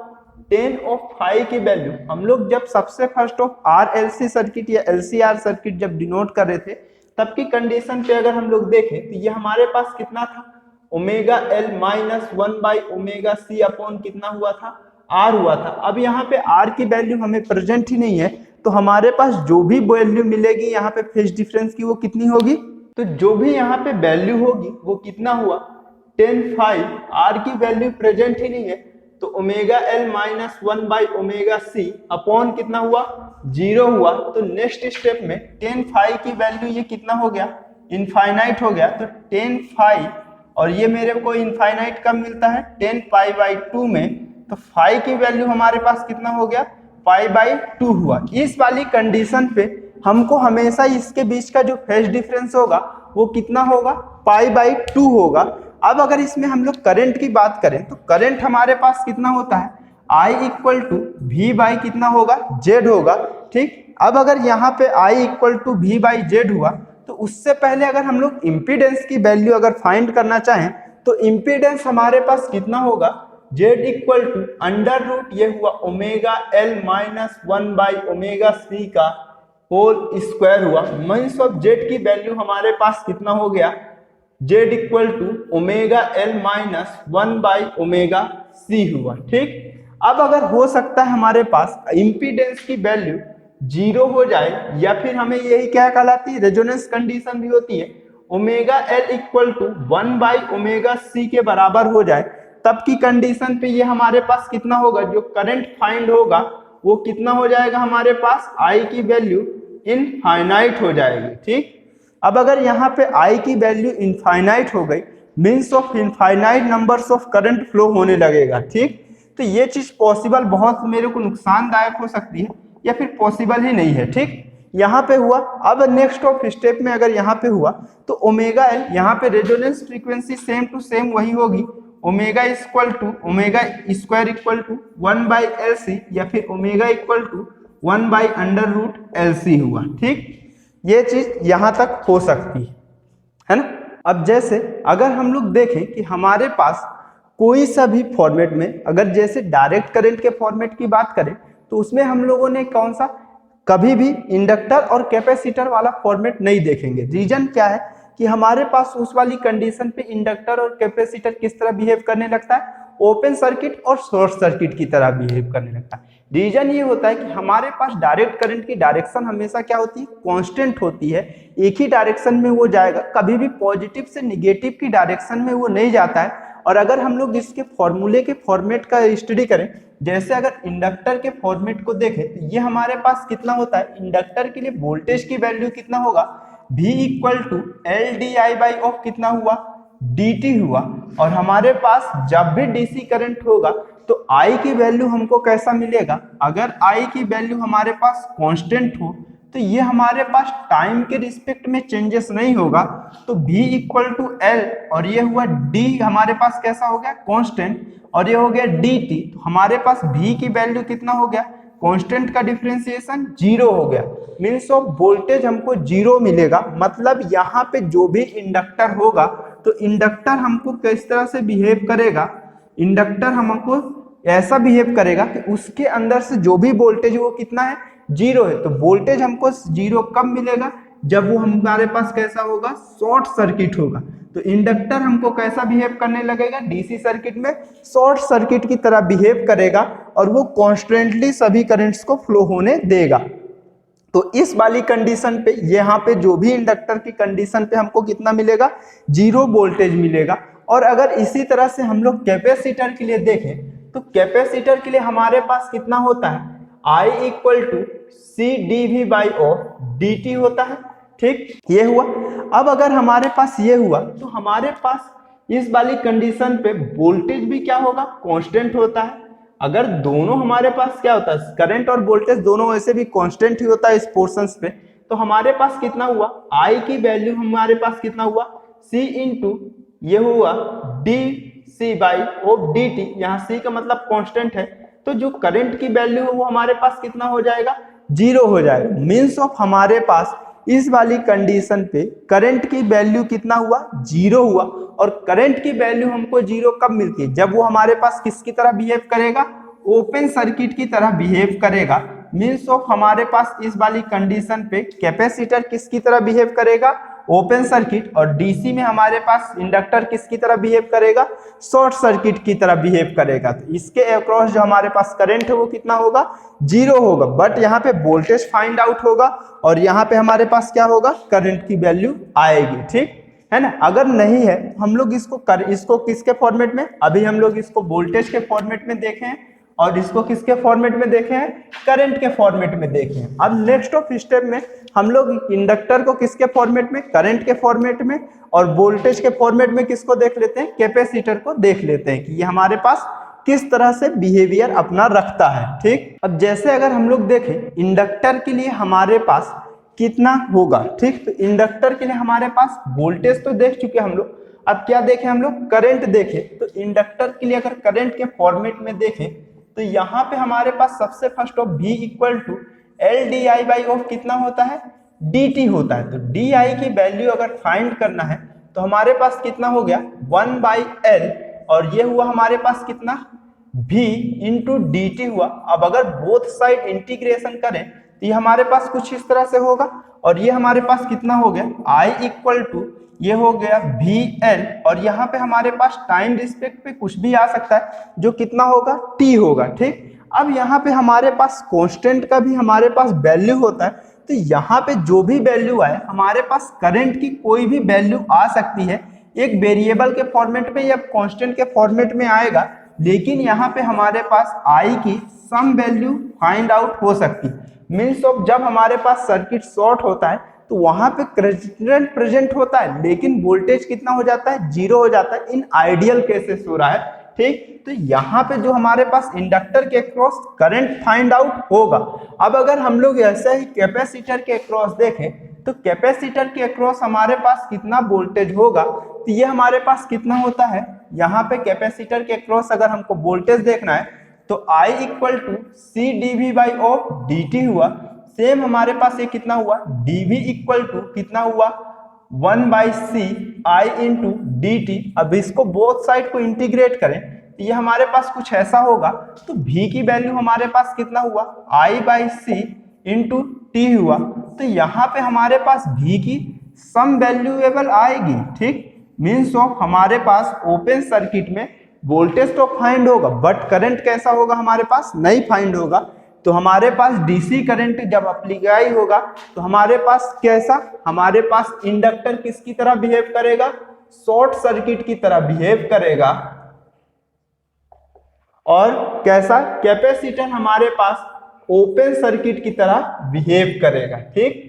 10 ऑफ फाई की वैल्यू, हम लोग जब सबसे फर्स्ट ऑफ RLC सर्किट या LCR सर्किट जब डिनोट कर रहे थे तब की कंडीशन पे अगर हम लोग देखें तो ये हमारे पास कितना था, omega L minus one by omega C upon कितना हुआ था, R हुआ था। अब यहाँ पे R की वैल्यू हमें प्रेजेंट ही नहीं है, तो हमारे पास जो भी वैल्यू मिलेगी यहाँ पे फेज डिफरेंस की वो कितनी होगी, तो जो भी यहाँ पे वैल्यू होगी वो कितना हुआ 10 फाई। R की वैल्यू प्रेजेंट ही नहीं है, तो omega L minus one by omega C upon कितना हुआ 0 हुआ। तो नेक्स्ट स्टेप में 10 फाई की वैल्यू ये कितना हो गया, इनफाइनाइट हो गया, तो 10 फाई, और ये मेरे को इनफाइनाइट कब मिलता है 10 π/2 में, तो फाई की वैल्यू हमारे पास कितना हो गया π/2 हुआ। इस वाली कंडीशन पे हमको हमेशा इसके बीच का जो फेज डिफरेंस होगा वो कितना होगा π/2 होगा। अब अगर इसमें हम लोग करंट की बात करें तो करंट हमारे पास कितना होता है I इक्वल टू V कितना होगा Z होगा। ठीक, अब अगर यहाँ पे I इक्वल टू V/Z हुआ तो उससे पहले अगर हम लोग इम्पीडेंस की वैल्यू अगर फाइंड करना चाहें तो इम्पीडेंस हमारे पास कितना होगा Z इक्वल टू √ ये हुआ omega L minus one by omega C का होल स्क्वायर हुआ, मीन्स ऑफ Z की वैल्यू हमारे पास कितना हो गया Z equal to omega L minus one by omega C हुआ। ठीक, अब अगर हो सकता है हमारे पास इम्पीडेंस की वैल्यू 0 हो जाए, या फिर हमें यही क्या कहलाती है रेजोनेंस कंडीशन भी होती है, omega L equal to one by omega C के बराबर हो जाए, तब की कंडीशन पे ये हमारे पास कितना होगा, जो करंट फाइंड होगा वो कितना हो जाएगा हमारे पास I की वैल्यू इनफाइनाइट हो जाएगी। ठीक, अब अगर यहाँ पे I की वैल्यू इनफाइनाइट हो गई, means of infinite numbers of current flow होने लगेगा। ठीक, तो ये चीज पॉसिबल बहुत मेरे को नुकसानदायक हो सकती है या फिर पॉसिबल ही नहीं है। ठीक, यहाँ पे हुआ। अब नेक्स्ट ऑफ स्टेप में अगर यहाँ पे हुआ तो ओमेगा L, यहाँ पे resonance frequency same to same वही होगी, omega equal to omega square equal to 1/LC, या फिर ओमेगा इक्वल टू 1/√LC हुआ। ठीक, ये चीज यहाँ तक हो सकती है ना। अब जैसे अगर हम लोग देखें कि हमारे पास कोई सा भी फॉर्मेट में, अगर जैसे डायरेक्ट करंट के फॉर्मेट की बात करें तो उसमें हम लोगों ने कौन सा, कभी भी इंडक्टर और कैपेसिटर वाला फॉर्मेट नहीं देखेंगे। रीजन क्या है कि हमारे पास उस वाली कंडीशन पे इंडक्टर और कैपेसिटर किस तरह बिहेव करने लगता है, ओपन सर्किट और शॉर्ट सर्किट की तरह बिहेव करने लगता है। रीजन ये होता है कि हमारे पास डायरेक्ट करंट की डायरेक्शन हमेशा क्या होती है, कांस्टेंट होती है, एक ही डायरेक्शन में वो जाएगा, कभी भी पॉजिटिव से निगेटिव की डायरेक्शन में वो नहीं जाता है। और अगर हम लोग इसके फॉर्मूले के फॉर्मेट का स्टडी करें, जैसे अगर इंडक्टर के फॉर्मेट को देखें तो ये हमारे पास कितना होता है, इंडक्टर के लिए वोल्टेज की वैल्यू कितना होगा, V equal to LdI of कितना हुआ dt हुआ। और हमारे पास जब भी DC करंट होगा तो I की वैल्यू हमको कैसा मिलेगा, अगर I की वैल्यू हमारे पास कांस्टेंट हो तो ये हमारे पास टाइम के रिस्पेक्ट में चेंजेस नहीं होगा, तो V इक्वल टू L, और ये हुआ D हमारे पास कैसा हो गया कांस्टेंट, और ये हो गया dt, तो हमारे पास V की वैल्यू कितना हो गया कांस्टेंट का डिफरेंशिएशन जीरो हो गया, मीन्स ऑफ वोल्टेज हमको जीरो मिलेगा। मतलब यहाँ पे जो भी इंडक्टर होगा तो इंडक्टर हमको किस तरह से बिहेव करेगा, इंडक्टर हमको ऐसा बिहेव करेगा कि उसके अंदर से जो भी वोल्टेज वो कितना है, जीरो है। तो वोल्टेज हमको जीरो कब मिलेगा, जब वो हमारे पास कैसा होगा, शॉर्ट सर्किट होगा। तो इंडक्टर हमको कैसा बिहेव करने लगेगा, डीसी सर्किट में शॉर्ट सर्किट की तरह बिहेव करेगा और वो कॉन्स्टेंटली सभी करंट्स को फ्लो होने देगा। तो इस वाली कंडीशन पे, यहाँ पे जो भी इंडक्टर की कंडीशन पे हमको कितना मिलेगा, जीरो वोल्टेज मिलेगा। और अगर इसी तरह से हम लोग कैपेसिटर के लिए देखें तो कैपेसिटर के लिए हमारे पास कितना होता है, I equal to C D V by of D T होता है। ठीक, ये हुआ। अब अगर हमारे पास ये हुआ तो हमारे पास इस वाली कंडीशन पे वोल्टेज भी क्या होगा, कांस्टेंट होता है। अगर दोनों हमारे पास क्या होता है, करंट और वोल्टेज दोनों वैसे भी कांस्टेंट ही होता है इस पोर्शंस पे, तो हमारे पास कितना हुआ, I की वैल्यू हमारे पास कितना हुआ, C इंटू ये हुआ D C by of D T. यहाँ C का मतलब कांस्टेंट है, तो जो करंट की वैल्यू है वो हमारे पास कितना हो जाएगा, जीरो हो जाएगा। मीन्स ऑफ हमारे पास इस वाली कंडीशन पे करंट की वैल्यू कितना हुआ, जीरो हुआ। और करंट की वैल्यू हमको जीरो कब मिलती है, जब वो हमारे पास किसकी तरह बिहेव करेगा, ओपन सर्किट की तरह बिहेव करेगा। मीन्स ऑफ हमारे पास इस वाली कंडीशन पे कैपेसिटर किसकी तरह बिहेव करेगा, ओपन सर्किट। और डीसी में हमारे पास इंडक्टर किसकी तरह बिहेव करेगा, शॉर्ट सर्किट की तरह बिहेव करेगा। तो इसके अक्रॉस जो हमारे पास करंट है वो कितना होगा, जीरो होगा। बट यहाँ पे वोल्टेज फाइंड आउट होगा और यहाँ पे हमारे पास क्या होगा, करंट की वैल्यू आएगी। ठीक है ना। अगर नहीं है हम लोग इसको किसके फॉर्मेट में, अभी हम लोग इसको वोल्टेज के फॉर्मेट में देखे हैं और इसको किसके फॉर्मेट में देखे हैं, करंट के फॉर्मेट में देखे हैं। अब नेक्स्ट ऑफ स्टेप में हम लोग इंडक्टर को किसके फॉर्मेट में, करंट के फॉर्मेट में, और वोल्टेज के फॉर्मेट में किसको देख लेते हैं, कैपेसिटर को देख लेते हैं कि ये हमारे पास किस तरह से बिहेवियर अपना रखता है। ठीक, अब जैसे अगर हम लोग देखें इंडक्टर के लिए हमारे पास कितना होगा। ठीक, तो इंडक्टर के लिए हमारे पास वोल्टेज तो देख चुके हम लोग, अब क्या देखें हम लोग, करंट देखें। तो इंडक्टर के लिए अगर करंट के फॉर्मेट में देखें तो यहाँ पे हमारे पास सबसे first of V equal to L D I by of कितना होता है, डी टी होता है। तो डी आई की वैल्यू अगर फाइंड करना है तो हमारे पास कितना हो गया, 1 बाई एल, और ये हुआ हमारे पास कितना, V इंटू डी टी हुआ। अब अगर बोथ साइड इंटीग्रेशन करें तो ये हमारे पास कुछ इस तरह से होगा, और ये हमारे पास कितना हो गया, I इक्वल टू ये हो गया वी एल, और यहाँ पे हमारे पास टाइम रिस्पेक्ट पे कुछ भी आ सकता है जो कितना होगा, टी होगा। ठीक, अब यहाँ पे हमारे पास कांस्टेंट का भी हमारे पास वैल्यू होता है। तो यहाँ पे जो भी वैल्यू आए हमारे पास करंट की कोई भी वैल्यू आ सकती है, एक वेरिएबल के फॉर्मेट में या कांस्टेंट के फॉर्मेट में आएगा, लेकिन यहाँ पे हमारे पास आई की सम वैल्यू फाइंड आउट हो सकती है। मीन्स ऑफ जब हमारे पास सर्किट शॉर्ट होता है तो वहां पे करंट प्रेजेंट होता है लेकिन वोल्टेज कितना हो जाता है, जीरो हो जाता है। इन आइडियल केसेस हो रहा है। ठीक, तो यहाँ पे जो हमारे पास इंडक्टर के अक्रॉस करंट फाइंड आउट होगा। अब अगर हम लोग ऐसा ही कैपेसिटर के अक्रॉस देखें तो कैपेसिटर के अक्रॉस हमारे पास कितना वोल्टेज होगा, तो ये हमारे पास कितना होता है, यहाँ पे कैपेसिटर के अक्रॉस अगर हमको वोल्टेज देखना है तो I equal to C D V by of D T हुआ। सेम हमारे पास ये कितना हुआ, dv इक्वल टू कितना हुआ, 1 by C I into D T. अब इसको बोथ साइड को इंटीग्रेट करें तो ये हमारे पास कुछ ऐसा होगा। तो v की वैल्यू हमारे पास कितना हुआ, I by C into T हुआ। तो यहाँ पे हमारे पास v की सम वैल्यूएबल आएगी। ठीक, मीन्स ऑफ हमारे पास ओपन सर्किट में वोल्टेज तो फाइंड होगा बट करंट कैसा होगा, हमारे पास नहीं फाइंड होगा। तो हमारे पास डीसी करंट जब अप्लाई होगा तो हमारे पास कैसा, हमारे पास इंडक्टर किसकी तरह बिहेव करेगा, शॉर्ट सर्किट की तरह बिहेव करेगा। और कैसा, कैपेसिटर हमारे पास ओपन सर्किट की तरह बिहेव करेगा। ठीक,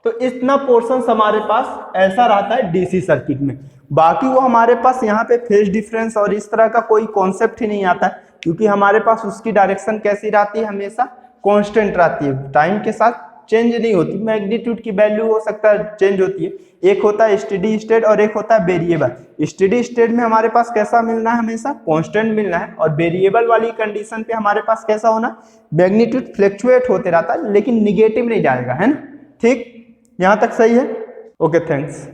तो इतना पोर्शन हमारे पास ऐसा रहता है डीसी सर्किट में। बाकी वो हमारे पास यहाँ पे फेज डिफरेंस और इस तरह का कोई कॉन्सेप्ट ही नहीं आता है, क्योंकि हमारे पास उसकी डायरेक्शन कैसी रहती है, हमेशा कांस्टेंट रहती है, टाइम के साथ चेंज नहीं होती, मैग्नीट्यूड की वैल्यू हो सकता है चेंज होती है। एक होता है स्टेडी स्टेट और एक होता है वेरिएबल। स्टेडी स्टेट में हमारे पास कैसा मिलना है, हमेशा कांस्टेंट मिलना है, और वेरिएबल वाली कंडीशन पे हमारे पास कैसा होना, मैग्नीट्यूड फ्लक्चुएट होते रहता है लेकिन निगेटिव नहीं जाएगा, है ना। ठीक, यहाँ तक सही है। Okay, thanks.